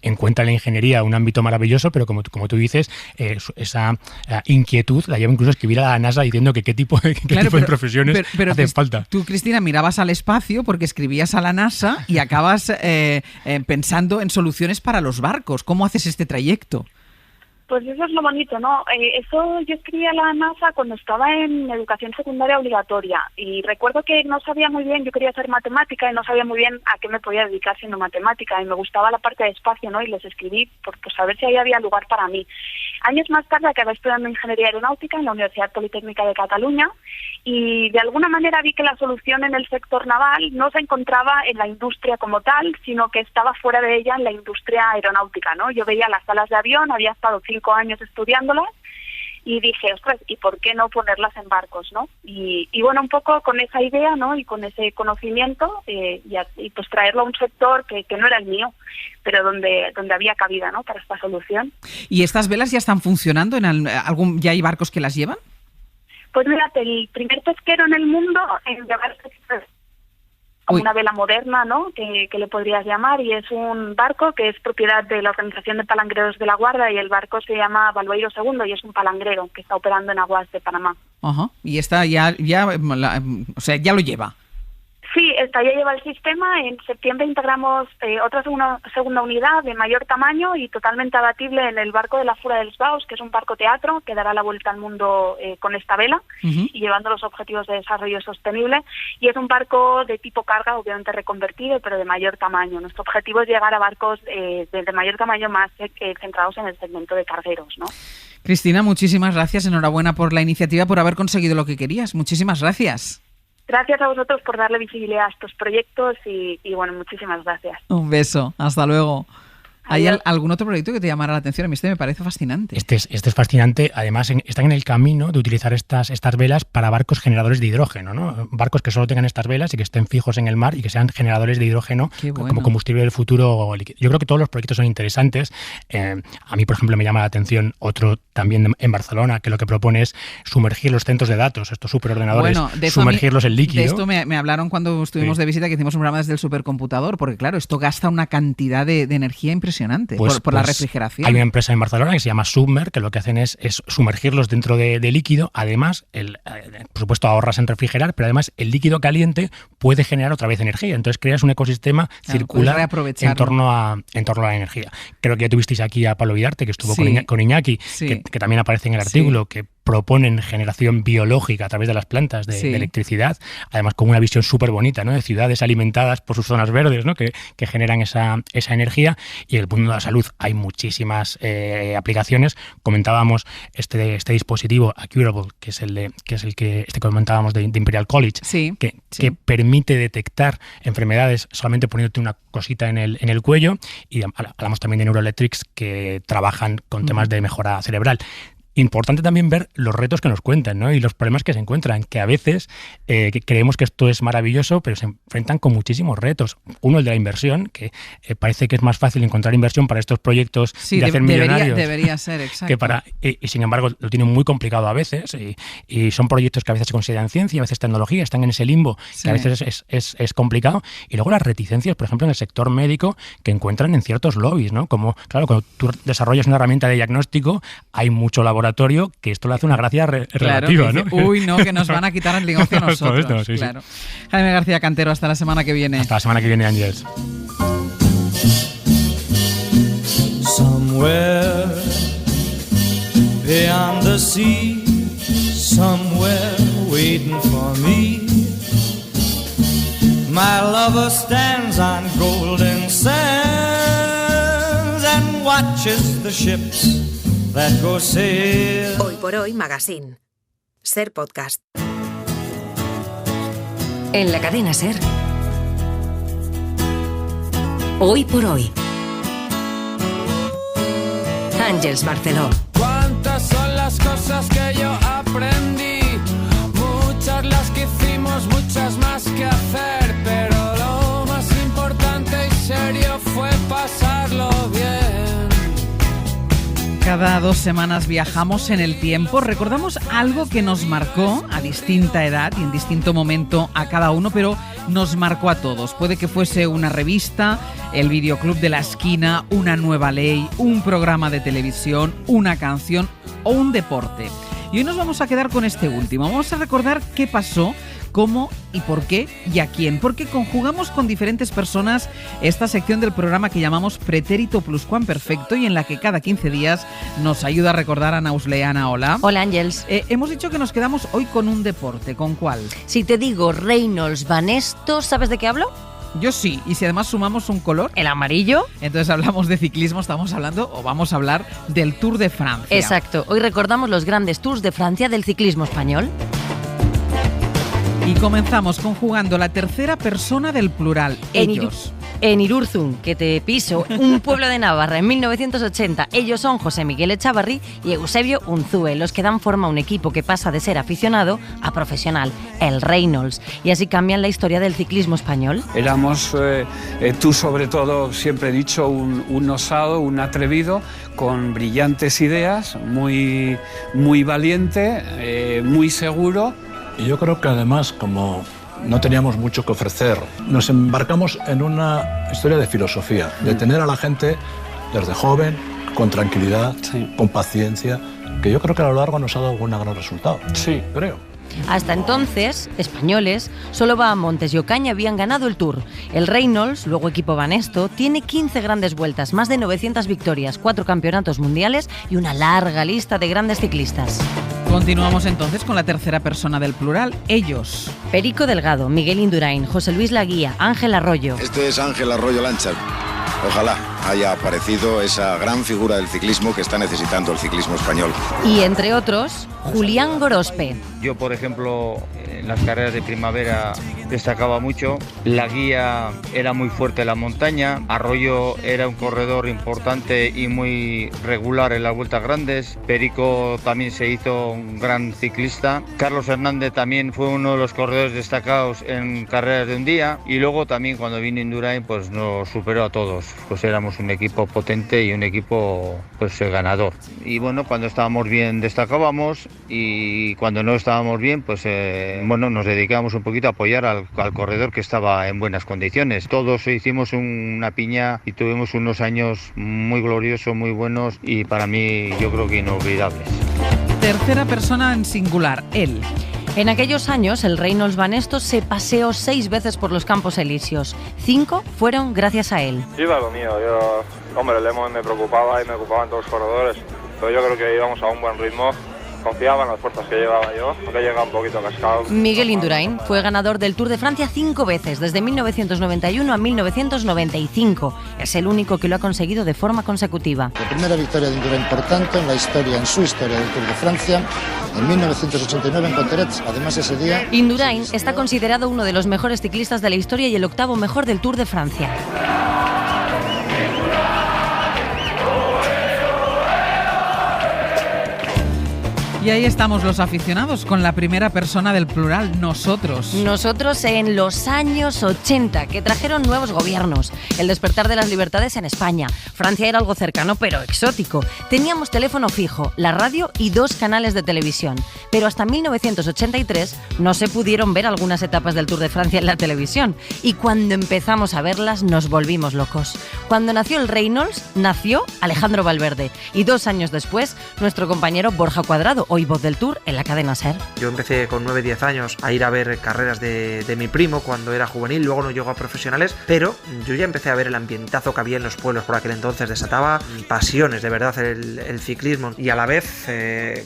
encuentra en la ingeniería un ámbito maravilloso, pero como tú dices, esa inquietud la lleva incluso a escribir a la NASA diciendo que qué tipo de profesiones hacen falta.
Tú, Cristina, mirabas al espacio porque escribías a la NASA y acabas pensando en soluciones para los barcos. ¿Cómo haces este trayecto?
Pues eso es lo bonito, ¿no? Eso yo escribí a la NASA cuando estaba en educación secundaria obligatoria, y recuerdo que no sabía muy bien, yo quería hacer matemática y no sabía muy bien a qué me podía dedicar siendo matemática, y me gustaba la parte de espacio, ¿no? Y les escribí por saber si ahí había lugar para mí. Años más tarde acabé estudiando Ingeniería Aeronáutica en la Universidad Politécnica de Cataluña, y de alguna manera vi que la solución en el sector naval no se encontraba en la industria como tal, sino que estaba fuera de ella en la industria aeronáutica, ¿no? Yo veía las salas de avión, había estado 5 años estudiándolas, y dije, ostras, ¿y por qué no ponerlas en barcos, no? Y bueno, un poco con esa idea, ¿no?, y con ese conocimiento, y pues traerlo a un sector que no era el mío, pero donde había cabida, ¿no?, para esta solución.
¿Y estas velas ya están funcionando? ¿Ya hay barcos que las llevan?
Pues mira, el primer pesquero en el mundo en llevar una vela moderna, ¿no?, que le podrías llamar, y es un barco que es propiedad de la Organización de Palangreros de la Guardia, y el barco se llama Balbeiro II, y es un palangrero que está operando en aguas de Panamá.
Ajá. Y está ya lo lleva.
Sí, esta ya lleva el sistema. En septiembre integramos otra segunda unidad de mayor tamaño y totalmente abatible en el barco de la Fura dels Baus, que es un barco teatro que dará la vuelta al mundo con esta vela y llevando los objetivos de desarrollo sostenible. Y es un barco de tipo carga, obviamente reconvertido, pero de mayor tamaño. Nuestro objetivo es llegar a barcos de mayor tamaño más centrados en el segmento de cargueros, ¿no?
Cristina, muchísimas gracias. Enhorabuena por la iniciativa, por haber conseguido lo que querías. Muchísimas gracias.
Gracias a vosotros por darle visibilidad a estos proyectos y bueno, muchísimas gracias.
Un beso, hasta luego. ¿Hay algún otro proyecto que te llamara la atención? A mí este me parece fascinante.
Este es fascinante. Además, están en el camino de utilizar estas velas para barcos generadores de hidrógeno, ¿no? Barcos que solo tengan estas velas y que estén fijos en el mar y que sean generadores de hidrógeno como combustible del futuro. Yo creo que todos los proyectos son interesantes. A mí, por ejemplo, me llama la atención otro también en Barcelona, que lo que propone es sumergir los centros de datos, estos superordenadores, sumergirlos en líquido.
De esto me hablaron cuando estuvimos de visita, que hicimos un programa desde el supercomputador, porque claro, esto gasta una cantidad de energía impresionante. Por la refrigeración.
Hay una empresa en Barcelona que se llama Submer, que lo que hacen es sumergirlos dentro de líquido. Además, por supuesto, ahorras en refrigerar, pero además el líquido caliente puede generar otra vez energía. Entonces creas un ecosistema circular en torno a la energía. Creo que ya tuvisteis aquí a Pablo Vidarte, que estuvo con Iñaki, que también aparece en el artículo, que proponen generación biológica a través de las plantas de electricidad, además con una visión súper bonita, ¿no? De ciudades alimentadas por sus zonas verdes, ¿no? que generan esa energía. Y en el punto de la salud hay muchísimas aplicaciones. Comentábamos este dispositivo Accurable, que es el que comentábamos de Imperial College, que permite detectar enfermedades solamente poniéndote una cosita en el cuello. Y hablamos también de Neuroelectrics, que trabajan con temas de mejora cerebral. Importante también ver los retos que nos cuentan, ¿no? Y los problemas que se encuentran, que a veces creemos que esto es maravilloso, pero se enfrentan con muchísimos retos. Uno, el de la inversión, que parece que es más fácil encontrar inversión para estos proyectos de hacer millonarios.
Debería ser, exacto.
Y sin embargo lo tienen muy complicado a veces, y son proyectos que a veces se consideran ciencia, a veces tecnología, están en ese limbo, que a veces es complicado. Y luego las reticencias, por ejemplo, en el sector médico, que encuentran en ciertos lobbies, ¿no? Como, claro, cuando tú desarrollas una herramienta de diagnóstico, hay mucho laboratorio, que esto le hace una gracia relativa, ¿no?
Uy, no, que nos van a quitar el negocio a nosotros. Claro. Jaime García Cantero, hasta la semana que viene.
Hasta la semana que viene, Ángeles.
Somewhere beyond the sea, somewhere waiting for me, my lover stands on golden sands and watches the ships that go sail.
Hoy por Hoy Magazine. Ser Podcast. En la cadena Ser. Hoy por Hoy. Àngels Barceló.
¿Cuántas son las cosas que yo aprendí? Muchas las que hicimos, muchas más que hacer, pero lo más importante y serio fue pasarlo bien.
Cada 2 semanas viajamos en el tiempo, recordamos algo que nos marcó a distinta edad y en distinto momento a cada uno, pero nos marcó a todos. Puede que fuese una revista, el videoclub de la esquina, una nueva ley, un programa de televisión, una canción o un deporte. Y hoy nos vamos a quedar con este último. Vamos a recordar qué pasó, cómo y por qué y a quién. Porque conjugamos con diferentes personas esta sección del programa que llamamos Pretérito Pluscuamperfecto y en la que cada 15 días nos ayuda a recordar a Nausleana. Hola.
Hola, Ángels.
Hemos dicho que nos quedamos hoy con un deporte. ¿Con cuál?
Si te digo Reynolds Banesto, ¿sabes de qué hablo?
Yo sí, y si además sumamos un color,
el amarillo,
entonces hablamos de ciclismo, estamos hablando o vamos a hablar del Tour de Francia.
Exacto, hoy recordamos los grandes Tours de Francia del ciclismo español.
Y comenzamos conjugando la tercera persona del plural, ellos.
En Irurzun, que te piso, un pueblo de Navarra, en 1980. Ellos son José Miguel Echavarri y Eusebio Unzúe, los que dan forma a un equipo que pasa de ser aficionado a profesional, el Reynolds. Y así cambian la historia del ciclismo español.
Éramos, tú sobre todo, siempre he dicho, un osado, un atrevido, con brillantes ideas, muy valiente, muy seguro.
Y yo creo que además, como no teníamos mucho que ofrecer, nos embarcamos en una historia de filosofía, de tener a la gente desde joven, con tranquilidad, con paciencia, que yo creo que a lo largo nos ha dado un gran resultado.
Sí.
Creo.
Hasta entonces, españoles, solo Bahamontes y Ocaña habían ganado el Tour. El Reynolds, luego equipo Banesto, tiene 15 grandes vueltas, más de 900 victorias, 4 campeonatos mundiales y una larga lista de grandes ciclistas.
Continuamos entonces con la tercera persona del plural, ellos.
Perico Delgado, Miguel Indurain, José Luis Laguía, Ángel Arroyo.
Este es Ángel Arroyo Lancha. Ojalá haya aparecido esa gran figura del ciclismo que está necesitando el ciclismo español.
Y entre otros, Julián Gorospe.
Yo, por ejemplo, en las carreras de primavera destacaba mucho. Laguía era muy fuerte en la montaña. Arroyo era un corredor importante y muy regular en las vueltas grandes. Perico también se hizo un gran ciclista. Carlos Hernández también fue uno de los corredores destacados en carreras de un día. Y luego también cuando vino Indurain, pues nos superó a todos. Pues éramos un equipo potente y un equipo pues ganador. Y bueno, cuando estábamos bien destacábamos y cuando no estábamos bien, pues bueno, nos dedicábamos un poquito a apoyar al corredor que estaba en buenas condiciones. Todos hicimos una piña y tuvimos unos años muy gloriosos, muy buenos y para mí yo creo que inolvidables.
Tercera persona en singular, él.
En aquellos años, el Reynolds Banesto se paseó 6 veces por los Campos Elíseos. 5 fueron gracias a él.
Yo iba a lo mío. Hombre, el Lemon me preocupaba y me ocupaban todos los corredores. Pero yo creo que íbamos a un buen ritmo. Confiaba en las fuerzas que llevaba yo, aunque llegaba un poquito cascado.
Miguel Indurain fue ganador del Tour de Francia 5 veces, desde 1991 a 1995. Es el único que lo ha conseguido de forma consecutiva.
La primera victoria de Indurain, por tanto, en su historia del Tour de Francia, en 1989 en Ponteretz. Además, ese día...
Indurain está considerado uno de los mejores ciclistas de la historia y el 8º mejor del Tour de Francia.
Y ahí estamos los aficionados con la primera persona del plural, nosotros.
Nosotros en los años 80, que trajeron nuevos gobiernos, el despertar de las libertades en España. Francia era algo cercano pero exótico. Teníamos teléfono fijo, la radio y 2 canales de televisión. Pero hasta 1983 no se pudieron ver algunas etapas del Tour de Francia en la televisión. Y cuando empezamos a verlas nos volvimos locos. Cuando nació el Reynolds, nació Alejandro Valverde. Y 2 años después, nuestro compañero Borja Cuadrado, hoy voz del Tour en la cadena SER.
Yo empecé con 9-10 años a ir a ver carreras de mi primo cuando era juvenil, luego no llegó a profesionales, pero yo ya empecé a ver el ambientazo que había en los pueblos por aquel entonces, desataba pasiones de verdad el ciclismo y a la vez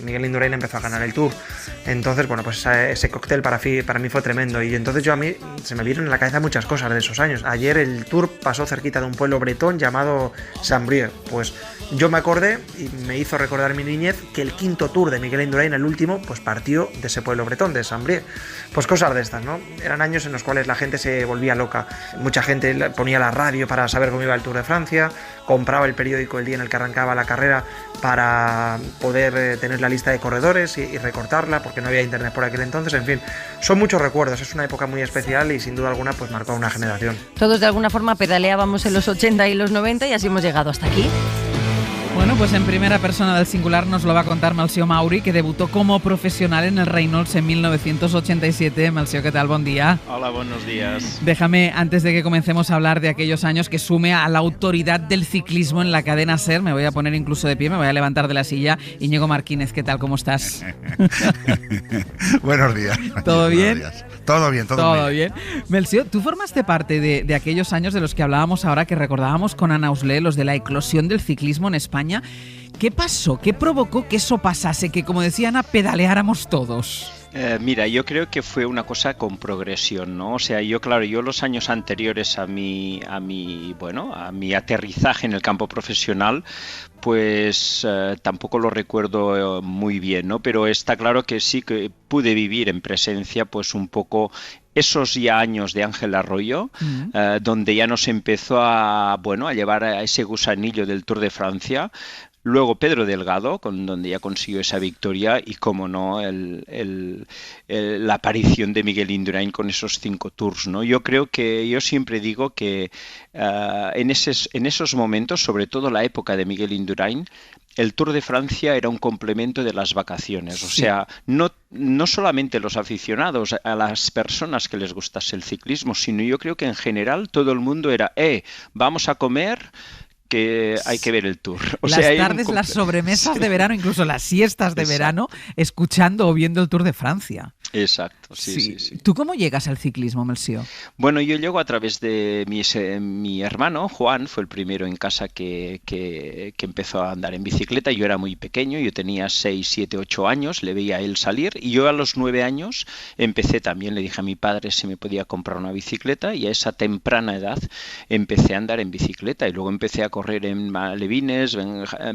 Miguel Indurain empezó a ganar el Tour. Entonces, bueno, pues ese cóctel para mí fue tremendo y entonces a mí se me vieron en la cabeza muchas cosas de esos años. Ayer el Tour pasó cerquita de un pueblo bretón llamado Saint-Brieuc. Pues yo me acordé y me hizo recordar mi niñez que el 5º Tour de Miguel Indurain, el último, pues partió de ese pueblo bretón, de Saint-Brieuc. Pues cosas de estas, ¿no? Eran años en los cuales la gente se volvía loca. Mucha gente ponía la radio para saber cómo iba el Tour de Francia, compraba el periódico el día en el que arrancaba la carrera para poder tener la lista de corredores y recortarla, porque no había internet por aquel entonces. En fin, son muchos recuerdos, es una época muy especial y sin duda alguna pues marcó a una generación.
Todos de alguna forma pedaleábamos en los 80 y los 90 y así hemos llegado hasta aquí.
Bueno, pues en primera persona del singular nos lo va a contar Melcior Mauri, que debutó como profesional en el Reynolds en 1987. Melcior, ¿qué tal? Buen día.
Hola, buenos días.
Déjame, antes de que comencemos a hablar de aquellos años, que sume a la autoridad del ciclismo en la cadena SER. Me voy a poner incluso de pie, me voy a levantar de la silla. Íñigo Martínez, ¿qué tal? ¿Cómo estás?
Buenos días.
¿Todo bien?
Todo bien, todo
bien. Melcior, tú formaste parte de aquellos años de los que hablábamos ahora, que recordábamos con Ana Auslé, los de la eclosión del ciclismo en España. ¿Qué pasó? ¿Qué provocó que eso pasase? Que, como decía Ana, pedaleáramos todos.
Mira, yo creo que fue una cosa con progresión, ¿no? O sea, yo los años anteriores a mi aterrizaje en el campo profesional, pues tampoco lo recuerdo muy bien, ¿no? Pero está claro que sí que pude vivir en presencia, pues un poco esos ya años de Ángel Arroyo, donde ya nos empezó a llevar a ese gusanillo del Tour de Francia. Luego Pedro Delgado, donde ya consiguió esa victoria, y como no, la aparición de Miguel Indurain con esos 5 tours, ¿no? Yo siempre digo que en esos momentos, sobre todo la época de Miguel Indurain, el Tour de Francia era un complemento de las vacaciones. O sea, no solamente los aficionados, a las personas que les gustase el ciclismo, sino yo creo que en general todo el mundo era, vamos a comer, que hay que ver el Tour.
Las tardes, las sobremesas de verano, incluso las siestas de verano, escuchando o viendo el Tour de Francia.
Exacto, sí.
¿Tú cómo llegas al ciclismo, Melcior?
Bueno, yo llego a través de mi hermano, Juan, fue el primero en casa que empezó a andar en bicicleta. Yo era muy pequeño, yo tenía 6, 7, 8 años, le veía a él salir, y yo a los 9 años empecé también, le dije a mi padre si me podía comprar una bicicleta, y a esa temprana edad empecé a andar en bicicleta, y luego empecé a correr en alevines,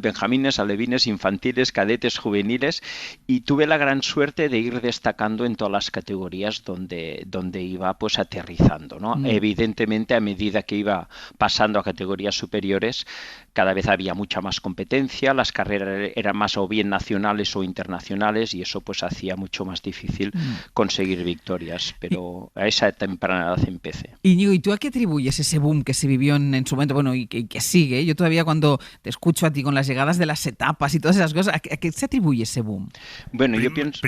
benjamines, alevines, infantiles, cadetes, juveniles, y tuve la gran suerte de ir destacando en todas las categorías donde iba pues aterrizando, ¿no? Evidentemente, a medida que iba pasando a categorías superiores, cada vez había mucha más competencia, las carreras eran más o bien nacionales o internacionales, y eso pues hacía mucho más difícil conseguir victorias, pero a esa temprana edad empecé.
Íñigo, ¿y tú a qué atribuyes ese boom que se vivió en su momento, bueno, y que sigue? Yo todavía cuando te escucho a ti con las llegadas de las etapas y todas esas cosas, ¿a qué se atribuye ese boom?
Bueno, yo pienso...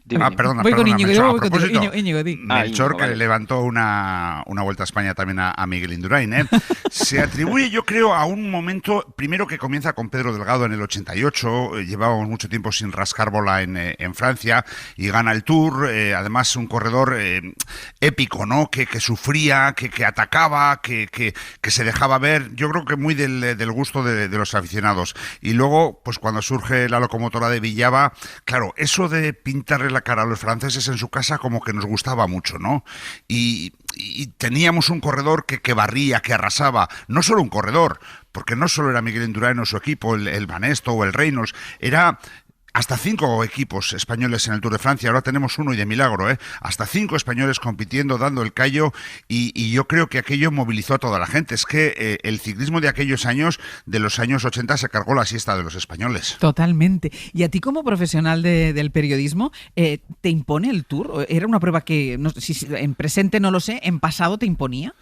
Perdona,
voy con Íñigo,
Melchor,
voy contigo. Íñigo, di.
Melchor, que le levantó una Vuelta a España también a Miguel Indurain, ¿eh? Se atribuye, yo creo, a un momento, primero que comienza con Pedro Delgado en el 88, llevábamos mucho tiempo sin rascar bola en Francia, y gana el Tour, además un corredor épico, ¿no? Que sufría, que atacaba, que se dejaba ver, yo creo que muy del gusto de los aficionados. Y luego, pues cuando surge la locomotora de Villava, claro, eso de pintarle la cara a los franceses en su casa como que nos gustaba mucho, ¿no? Y teníamos un corredor que barría, que arrasaba, no solo un corredor, porque no solo era Miguel Indurain o su equipo, el Banesto o el Reynolds, era... Hasta 5 equipos españoles en el Tour de Francia, ahora tenemos uno y de milagro, hasta 5 españoles compitiendo, dando el callo, y yo creo que aquello movilizó a toda la gente. Es que el ciclismo de aquellos años, de los años 80, se cargó la siesta de los españoles.
Totalmente. ¿Y a ti como profesional del periodismo, te impone el Tour? ¿Era una prueba que, no, si en presente no lo sé, en pasado te imponía?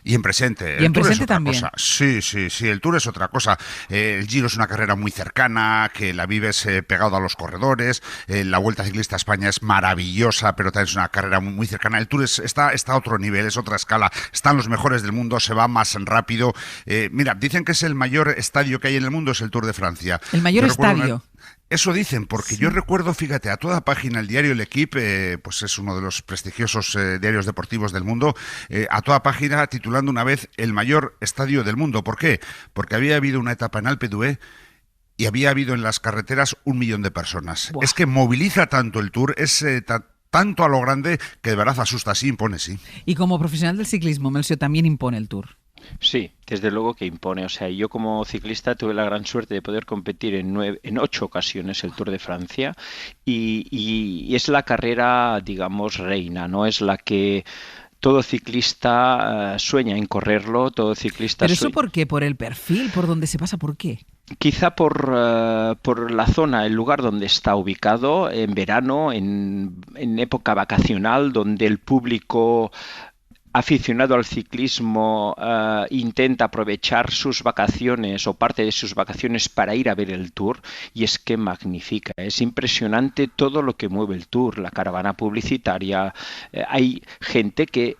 Y en presente.
Y en presente también.
Cosa. Sí, el Tour es otra cosa. El Giro es una carrera muy cercana, que la vives pegado a los corredores. La Vuelta Ciclista a España es maravillosa, pero también es una carrera muy cercana. El Tour está a otro nivel, es otra escala. Están los mejores del mundo, se va más rápido. Mira, dicen que es el mayor estadio que hay en el mundo, es el Tour de Francia.
El mayor estadio.
Eso dicen, porque yo recuerdo, fíjate, a toda página, el diario L'Equipe, pues es uno de los prestigiosos diarios deportivos del mundo, a toda página titulando una vez el mayor estadio del mundo. ¿Por qué? Porque había habido una etapa en Alpe d'Huez y había habido en las carreteras 1 millón de personas. Buah. Es que moviliza tanto el Tour, es tanto a lo grande que de verdad asusta, sí impone, sí.
Y como profesional del ciclismo, Melcior, también impone el Tour.
Sí, desde luego que impone. O sea, yo como ciclista tuve la gran suerte de poder competir en 8 ocasiones el Tour de Francia, y es la carrera, digamos, reina, ¿no? Es la que todo ciclista sueña en correrlo, todo ciclista...
¿Pero eso por qué? ¿Por el perfil? ¿Por dónde se pasa? ¿Por qué?
Quizá por la zona, el lugar donde está ubicado, en verano, en época vacacional, donde el público aficionado al ciclismo intenta aprovechar sus vacaciones o parte de sus vacaciones para ir a ver el Tour, y es que magnífica, es impresionante todo lo que mueve el Tour, la caravana publicitaria, hay gente que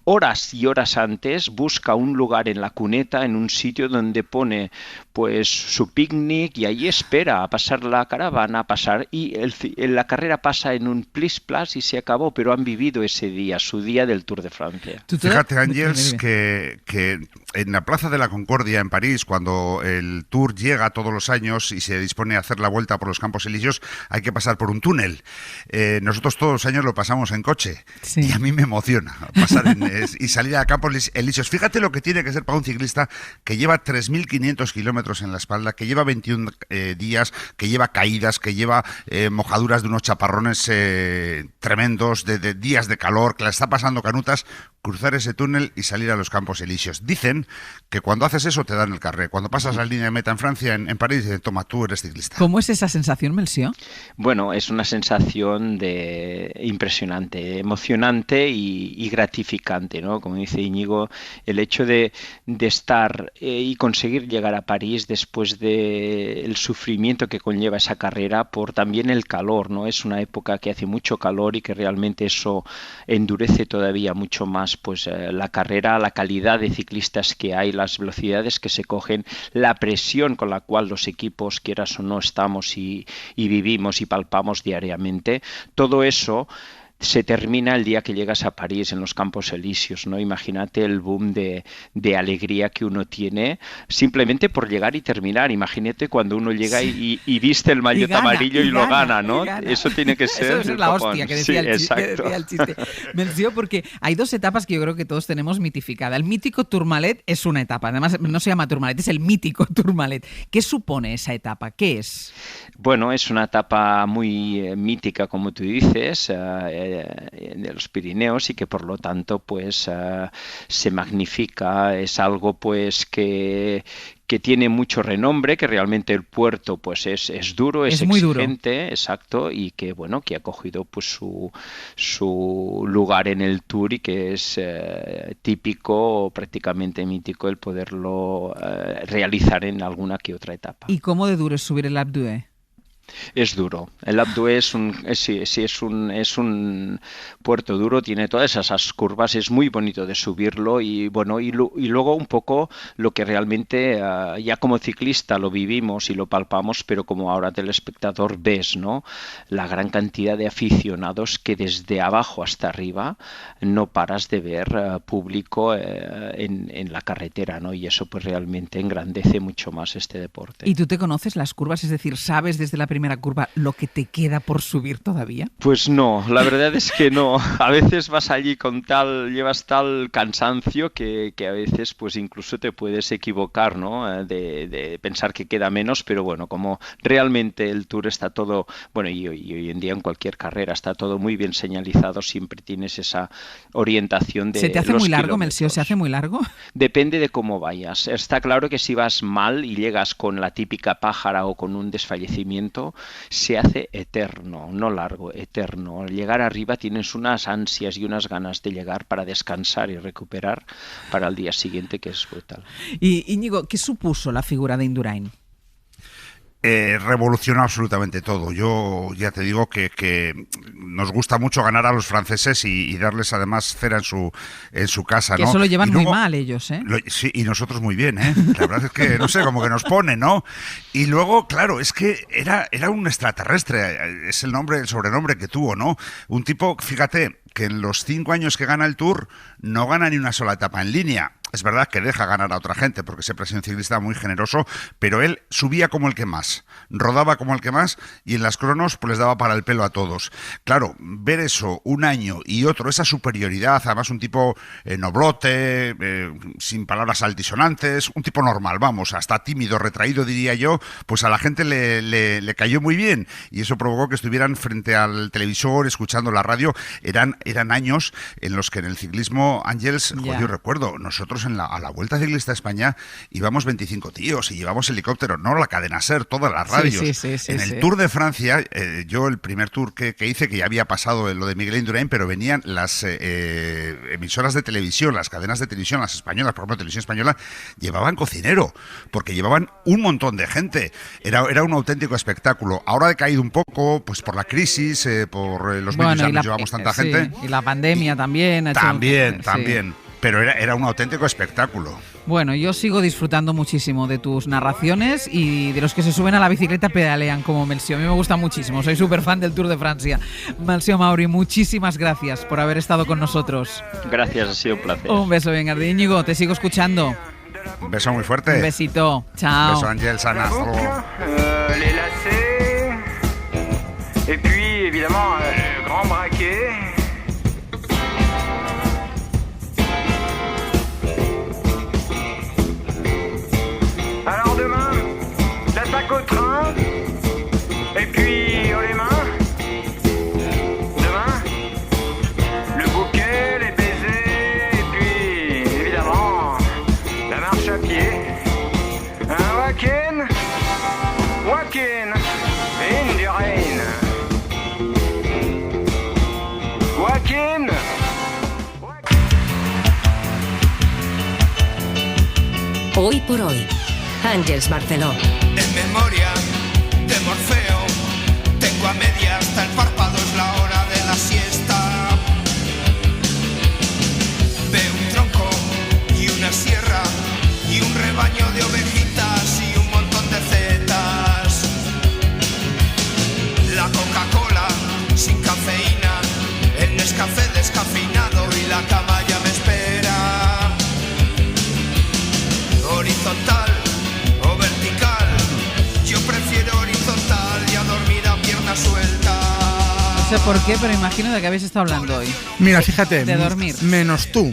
horas y horas antes busca un lugar en la cuneta, en un sitio donde pone pues su picnic, y ahí espera a pasar la caravana, a pasar, y la carrera pasa en un plis-plas y se acabó, pero han vivido ese día, su día del Tour de Francia.
Fíjate, Ángels, que en la Plaza de la Concordia en París, cuando el Tour llega todos los años y se dispone a hacer la vuelta por los Campos Elíseos, hay que pasar por un túnel. Nosotros todos los años lo pasamos en coche, sí. Y a mí me emociona pasar y salir a Campos Elíseos. Fíjate lo que tiene que ser para un ciclista que lleva 3.500 kilómetros en la espalda, que lleva 21 días, que lleva caídas, que lleva mojaduras de unos chaparrones tremendos, de días de calor, que la está pasando canutas, cruzar ese túnel y salir a los Campos Elíseos. Dicen que cuando haces eso te dan el carré. Cuando pasas la línea de meta en Francia, en París, dicen, toma, tú eres ciclista.
¿Cómo es esa sensación, Melcior?
Bueno, es una sensación impresionante, emocionante y gratificante, ¿no? Como dice Íñigo, el hecho de estar y conseguir llegar a París París después del sufrimiento que conlleva esa carrera por también el calor, ¿no? Es una época que hace mucho calor y que realmente eso endurece todavía mucho más pues la carrera, la calidad de ciclistas que hay, las velocidades que se cogen, la presión con la cual los equipos, quieras o no, estamos y vivimos y palpamos diariamente. Todo eso se termina el día que llegas a París, en los Campos Elíseos, ¿no? Imagínate el boom de alegría que uno tiene simplemente por llegar y terminar. Imagínate cuando uno llega y viste el maillot amarillo y lo gana, ¿no? Eso tiene que ser...
Eso es la hostia que decía, el chiste. Menció, porque hay dos etapas que yo creo que todos tenemos mitificada. El mítico Tourmalet es una etapa, además no se llama Tourmalet, es el mítico Tourmalet. ¿Qué supone esa etapa? ¿Qué es?
Bueno, es una etapa muy mítica, como tú dices, de los Pirineos, y que por lo tanto pues se magnifica, es algo pues que tiene mucho renombre, que realmente el puerto pues es duro, es exigente, duro. Exacto, y que bueno, que ha cogido pues su lugar en el Tour y que es típico o prácticamente mítico el poderlo realizar en alguna que otra etapa.
¿Y cómo de duro es subir el Alpe d'Huez?
Es duro. El Alpe d'Huez es un puerto duro, tiene todas esas curvas, es muy bonito de subirlo y bueno, y luego un poco lo que realmente ya como ciclista lo vivimos y lo palpamos, pero como ahora telespectador ves, ¿no? La gran cantidad de aficionados que desde abajo hasta arriba no paras de ver público en la carretera, ¿no? Y eso pues realmente engrandece mucho más este deporte.
¿Y tú te conoces las curvas? Es decir, ¿sabes desde la primera curva lo que te queda por subir todavía?
Pues no, la verdad es que no. A veces vas allí llevas tal cansancio que a veces pues incluso te puedes equivocar, ¿no? De pensar que queda menos, pero bueno, como realmente el Tour está todo, bueno, y hoy en día en cualquier carrera está todo muy bien señalizado, siempre tienes esa orientación de
¿Se te hace
los
muy largo,
kilómetros.
Melcio? ¿Se hace muy largo?
Depende de cómo vayas. Está claro que si vas mal y llegas con la típica pájara o con un desfallecimiento, se hace eterno, no largo, eterno. Al llegar arriba tienes unas ansias y unas ganas de llegar para descansar y recuperar para el día siguiente, que es brutal.
Y Íñigo, ¿qué supuso la figura de Indurain?
Revolucionó absolutamente todo. Yo ya te digo que nos gusta mucho ganar a los franceses y darles además cera en su casa,
que
¿no?
eso lo llevan
luego,
muy mal ellos, ¿eh?
Sí, y nosotros muy bien, ¿eh? La verdad es que, no sé, como que nos pone, ¿no? Y luego, claro, es que era un extraterrestre, es el sobrenombre que tuvo, ¿no? Un tipo, fíjate, que en los 5 años que gana el Tour no gana ni una sola etapa en línea. Es verdad que deja ganar a otra gente, porque siempre ha sido un ciclista muy generoso, pero él subía como el que más, rodaba como el que más, y en las cronos pues les daba para el pelo a todos. Claro, ver eso un año y otro, esa superioridad, además un tipo noblote, sin palabras altisonantes, un tipo normal, vamos, hasta tímido, retraído diría yo, pues a la gente le cayó muy bien, y eso provocó que estuvieran frente al televisor, escuchando la radio. Eran años en los que en el ciclismo, Ángels, yo recuerdo, nosotros a la Vuelta Ciclista a España íbamos 25 tíos y llevamos helicópteros, no la cadena SER, todas las radios.
Sí,
en el Tour de Francia, yo el primer Tour que hice, que ya había pasado lo de Miguel Indurain, pero venían las emisoras de televisión, las cadenas de televisión, las españolas, por ejemplo, Televisión Española, llevaban cocinero, porque llevaban un montón de gente. Era un auténtico espectáculo. Ahora ha decaído un poco, pues por la crisis, por los medios, ya no llevamos tanta gente.
Y la pandemia también.
También. Pero era un auténtico espectáculo.
Bueno, yo sigo disfrutando muchísimo de tus narraciones y de los que se suben a la bicicleta pedalean como Melcio. A mí me gusta muchísimo, soy súper fan del Tour de Francia. Melcio Mauri, muchísimas gracias por haber estado con nosotros.
Gracias, ha sido un placer.
Un beso, venga, Íñigo, te sigo escuchando.
Un beso muy fuerte.
Un besito, chao.
Un beso, Ángel, sana. Hasta luego.
Les lacets, et puis évidemment le grand braquet. Alors demain, l'attaque au train, et puis haut les mains. Demain, le bouquet, les baisers, et puis évidemment, la marche à pied. Un Wacken, Indurain. Wacken.
Hoy por hoy. Ángels Barceló.
En memoria de Morfeo, tengo a media hasta el párpado, es la hora de la siesta. Veo un tronco y una sierra y un rebaño de ovejitas y un montón de setas. La Coca-Cola sin cafeína, el Nescafé descafeinado y la cama ya me espera. Horizontal o vertical, yo prefiero horizontal y a dormir a pierna suelta.
No sé por qué, pero imagino de qué habéis estado hablando hoy.
Mira, fíjate,
De dormir.
menos tú,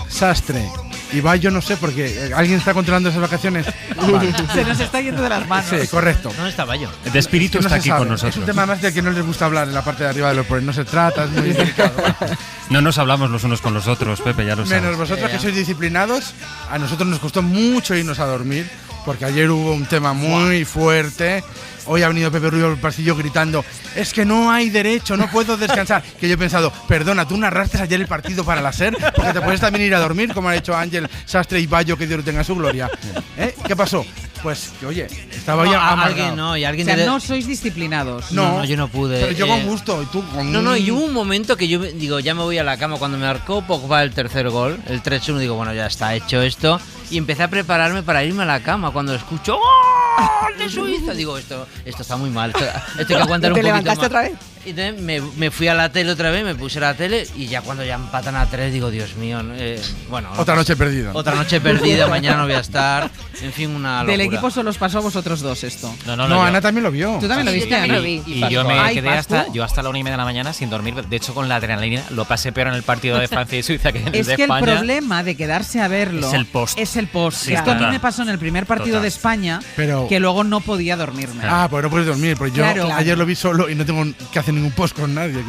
Sastre y Bayo, no sé, porque ¿alguien está controlando esas vacaciones? Vale.
Se nos está yendo de las manos.
Sí, correcto.
¿Dónde está Bayo?
De espíritu
Es que no
está
se
aquí
sabe.
con nosotros.
Es un tema más del que no les gusta hablar en la parte de arriba de los poderes. No se trata, es muy delicado.
No nos hablamos los unos con los otros, Pepe, ya lo sabes.
Menos vosotros que sois disciplinados, a nosotros nos costó mucho irnos a dormir, porque ayer hubo un tema muy fuerte. Hoy ha venido Pepe Rubio al pasillo gritando: es que no hay derecho, no puedo descansar. Que yo he pensado, perdona, tú narraste ayer el partido para la SER, porque te puedes también ir a dormir, como han hecho Ángel, Sastre y Bayo, que Dios lo tenga en su gloria. ¿Qué pasó? Pues que, oye, estaba ya amargado.
Alguien no, y alguien
O sea,
debe-
no sois disciplinados.
No, yo no pude.
Pero yo con gusto, y tú con...
No, y hubo un momento que yo digo, ya me voy a la cama. Cuando me marcó Pogba el tercer gol, el 3-1, digo, bueno, ya está hecho esto. Y empecé a prepararme para irme a la cama. Cuando escucho ¡gol de Suiza! Digo, esto está muy mal. Esto hay que aguantar un
¿Te
poquito
levantaste
más.
otra vez?
Y entonces me fui a la tele otra vez, me puse la tele y ya cuando ya empatan a 3 digo, Dios mío, bueno.
Otra noche perdida.
Otra noche perdida, mañana no voy a estar. En fin, una locura.
Del equipo solo os pasó a vosotros dos esto.
No, Ana también lo vio.
Tú también lo viste, Ana.
Y yo me
Ay,
quedé
Pascu.
yo hasta la 1:30 de la mañana sin dormir. De hecho, con la adrenalina lo pasé peor en el partido de Francia y Suiza que en el
Es
de
que
España.
el problema de quedarse a verlo
Es el post.
Es el post.
Sí,
Esto a mí
total.
me pasó en el primer partido
Total.
de España,
Pero-
que luego no podía dormirme.
Ah, pues no puedes dormir, porque yo
Claro.
ayer lo vi solo y no tengo que hacer ningún post con nadie,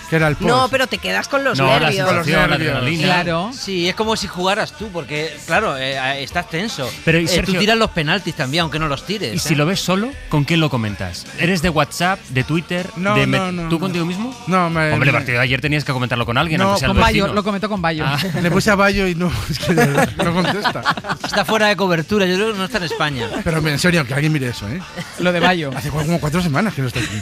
que era el post.
No, pero te quedas con los
No, la
nervios.
situación, la adrenalina.
Claro. Sí, es como si jugaras tú, porque, claro, estás tenso.
Pero, y
tú
Sergio-
tiras los penaltis también, aunque no los tires.
Y si lo ves solo, ¿con quién lo comentas? ¿Eres de WhatsApp, de Twitter?
No,
de
no,
¿Tú
no.
contigo mismo?
No,
Hombre, el partido de ayer tenías que comentarlo con alguien,
No,
aunque sea el
Con Bayo,
vecino.
lo comentó con Bayo.
Le puse a Bayo y no, es que de verdad, no contesta.
Está fuera de cobertura, yo creo que no está en España.
Pero en serio, que alguien mire eso, ¿eh?
Lo de Bayo.
Hace como 4 semanas que no está aquí.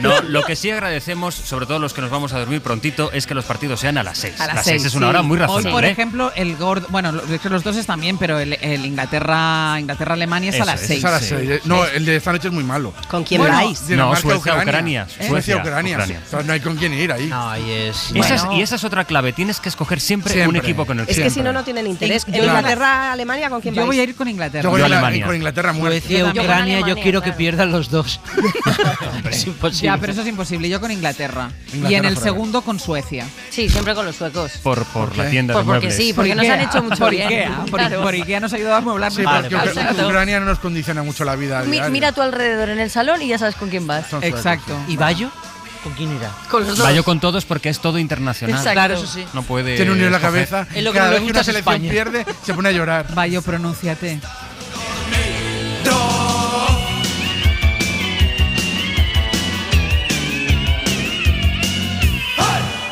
No, lo que sí agradecemos, sobre todo los que nos vamos a dormir prontito, es que los partidos sean a las 6.
A las 6
es una hora muy razonable.
Hoy, por
¿eh?
ejemplo, el gordo. Bueno, es que los dos están bien, pero el Inglaterra-Alemania es a las 6.
Es a las 6. No, el de esta noche es muy malo.
¿Con quién
Bueno,
vais?
Dinamarca,
Suecia-Ucrania.
Suecia-Ucrania.
Suecia.
Entonces no hay con quién ir ahí.
No, y es.
Y esa es otra clave. Tienes que escoger siempre un equipo con el que
Es que si no, no tienen interés. En Inglaterra-Alemania, ¿con quién
Yo
vais?
voy a ir con Inglaterra.
Yo voy a
Alemania.
con Inglaterra muerto.
Suecia, Ucrania, yo quiero que pierdan los dos. Es imposible.
Ya, pero eso es imposible. Yo con Inglaterra. Y en
Inglaterra
el
forever.
segundo con Suecia.
Sí, siempre con los suecos.
Por la tienda de
Pues porque
muebles.
sí, porque nos han hecho mucho
por
bien.
Ikea.
Claro.
Por Ikea nos ha ayudado a amueblar
Sí,
Vale,
porque
perfecto.
Ucrania no nos condiciona mucho la vida. diaria.
Mira a tu alrededor en el salón y ya sabes con quién vas.
Son suecos.
Exacto.
¿Y Bayo? ¿Con quién irá?
Con los dos.
Bayo con todos porque es todo internacional.
Exacto.
Claro, eso sí.
No puede.
Tiene un lío en la
escoger.
cabeza.
Es lo que
Cada
no le
vez que
gusta
una
es
selección
España.
pierde, se pone a llorar.
Bayo, pronúnciate.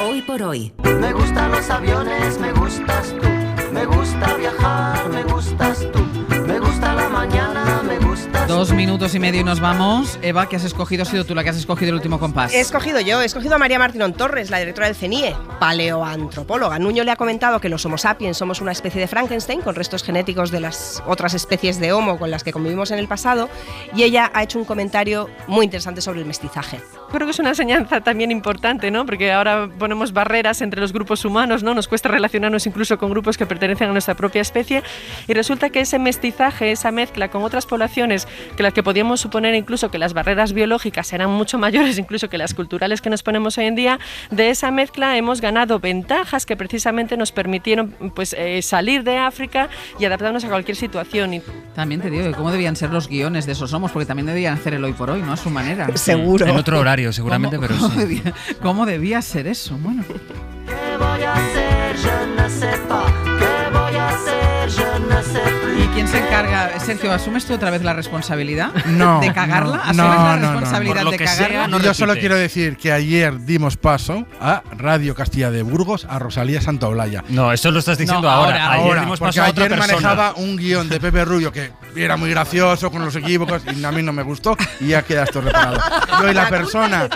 Hoy por hoy.
Me gustan los aviones, me gustas tú. Me gusta viajar, me gustas tú. Me gusta la mañana, me gustas
2 minutos y medio y nos vamos. Eva, ¿qué has escogido? ¿Has sido tú la que has escogido el último compás?
He escogido a María Martínez Torres, la directora del CENIE, paleoantropóloga. Nuño le ha comentado que los Homo sapiens somos una especie de Frankenstein con restos genéticos de las otras especies de Homo con las que convivimos en el pasado, y ella ha hecho un comentario muy interesante sobre el mestizaje.
Creo que es una enseñanza también importante, ¿no? Porque ahora ponemos barreras entre los grupos humanos, ¿no? Nos cuesta relacionarnos incluso con grupos que pertenecen a nuestra propia especie, y resulta que ese mestizaje, esa mezcla con otras poblaciones que las que podíamos suponer incluso que las barreras biológicas eran mucho mayores incluso que las culturales que nos ponemos hoy en día, de esa mezcla hemos ganado ventajas que precisamente nos permitieron pues salir de África y adaptarnos a cualquier situación. Y
También te digo que cómo debían ser los guiones de esos Homos, porque también debían hacer el Hoy por Hoy, ¿no? A su manera.
Seguro.
En otro horario, seguramente, pero sí.
¿Cómo debía ser eso? Bueno.
¿Qué voy a hacer? Je ne sais pas. ¿Qué voy a hacer? Je ne sais plus.
¿Y quién se encarga carga. Sergio, ¿asumes tú otra vez la responsabilidad
No,
de cagarla?
no,
¿Asumes
no,
la
no,
responsabilidad
Por lo
de
que
cagarla?
sea, no
Yo solo
repite.
quiero decir que ayer dimos paso a Radio Castilla de Burgos, a Rosalía Santaolalla.
No, eso lo estás diciendo
No,
ahora. Ayer dimos
porque
paso a otra
ayer
persona.
manejaba un guión de Pepe Rubio que era muy gracioso con los equívocos y a mí no me gustó y ya queda esto reparado. Yo y la persona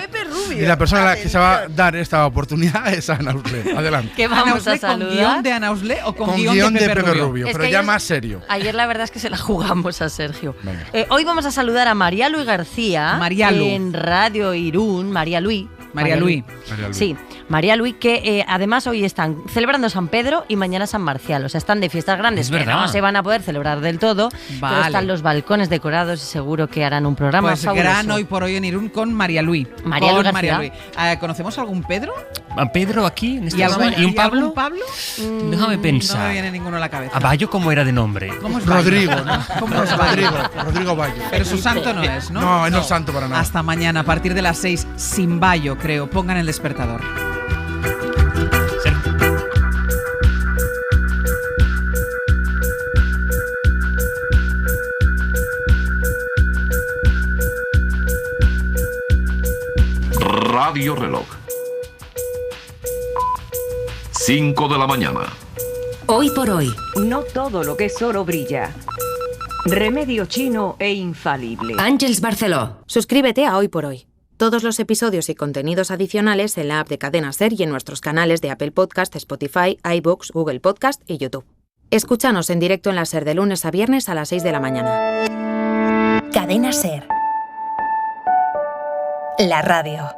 y la persona a la que se va a dar esta oportunidad es Ana Usle. Adelante.
¿Qué vamos a
¿Con
saludar?
guión de Ana Usle o con,
Con
guión de Pepe Rubio?
Es
pero
que
ya
ayer-
más serio.
Ayer la verdad es que se la jugamos a Sergio.
Venga.
Hoy vamos a saludar a María Luis García
Marialu.
en Radio Irún. María Luis.
María Luis.
Sí, María Luis, que además hoy están celebrando San Pedro y mañana San Marcial. O sea, están de fiestas grandes
Es
que
verdad.
no se van a poder celebrar del todo. Pero
Vale.
están los balcones decorados y seguro que harán un programa
Pues
fabuloso.
gran hoy por hoy en Irún con María Luis.
María
Con
Luis
María
García.
Luis. ¿Conocemos algún Pedro?
¿A Pedro aquí en este
¿Y,
programa? ¿Y un Pablo?
algún Pablo?
Déjame
No me
pensar.
viene ninguno a la cabeza.
¿A Bayo cómo era de nombre?
¿Cómo es Bayo?
Rodrigo, ¿no?
¿Cómo es Bayo?
Rodrigo Bayo.
Pero su santo no es, ¿no?
No, no es santo para nada.
Hasta mañana, a partir de las 6, sin Bayo, creo. Pongan el despertador.
Radio Reloj. 5 de la mañana.
Hoy por hoy.
No todo lo que es oro brilla. Remedio chino e infalible.
Ángels Barceló.
Suscríbete a Hoy por Hoy. Todos los episodios y contenidos adicionales en la app de Cadena SER y en nuestros canales de Apple Podcast, Spotify, iVoox, Google Podcast y YouTube. Escúchanos en directo en la SER de lunes a viernes a las 6 de la mañana.
Cadena SER. La radio.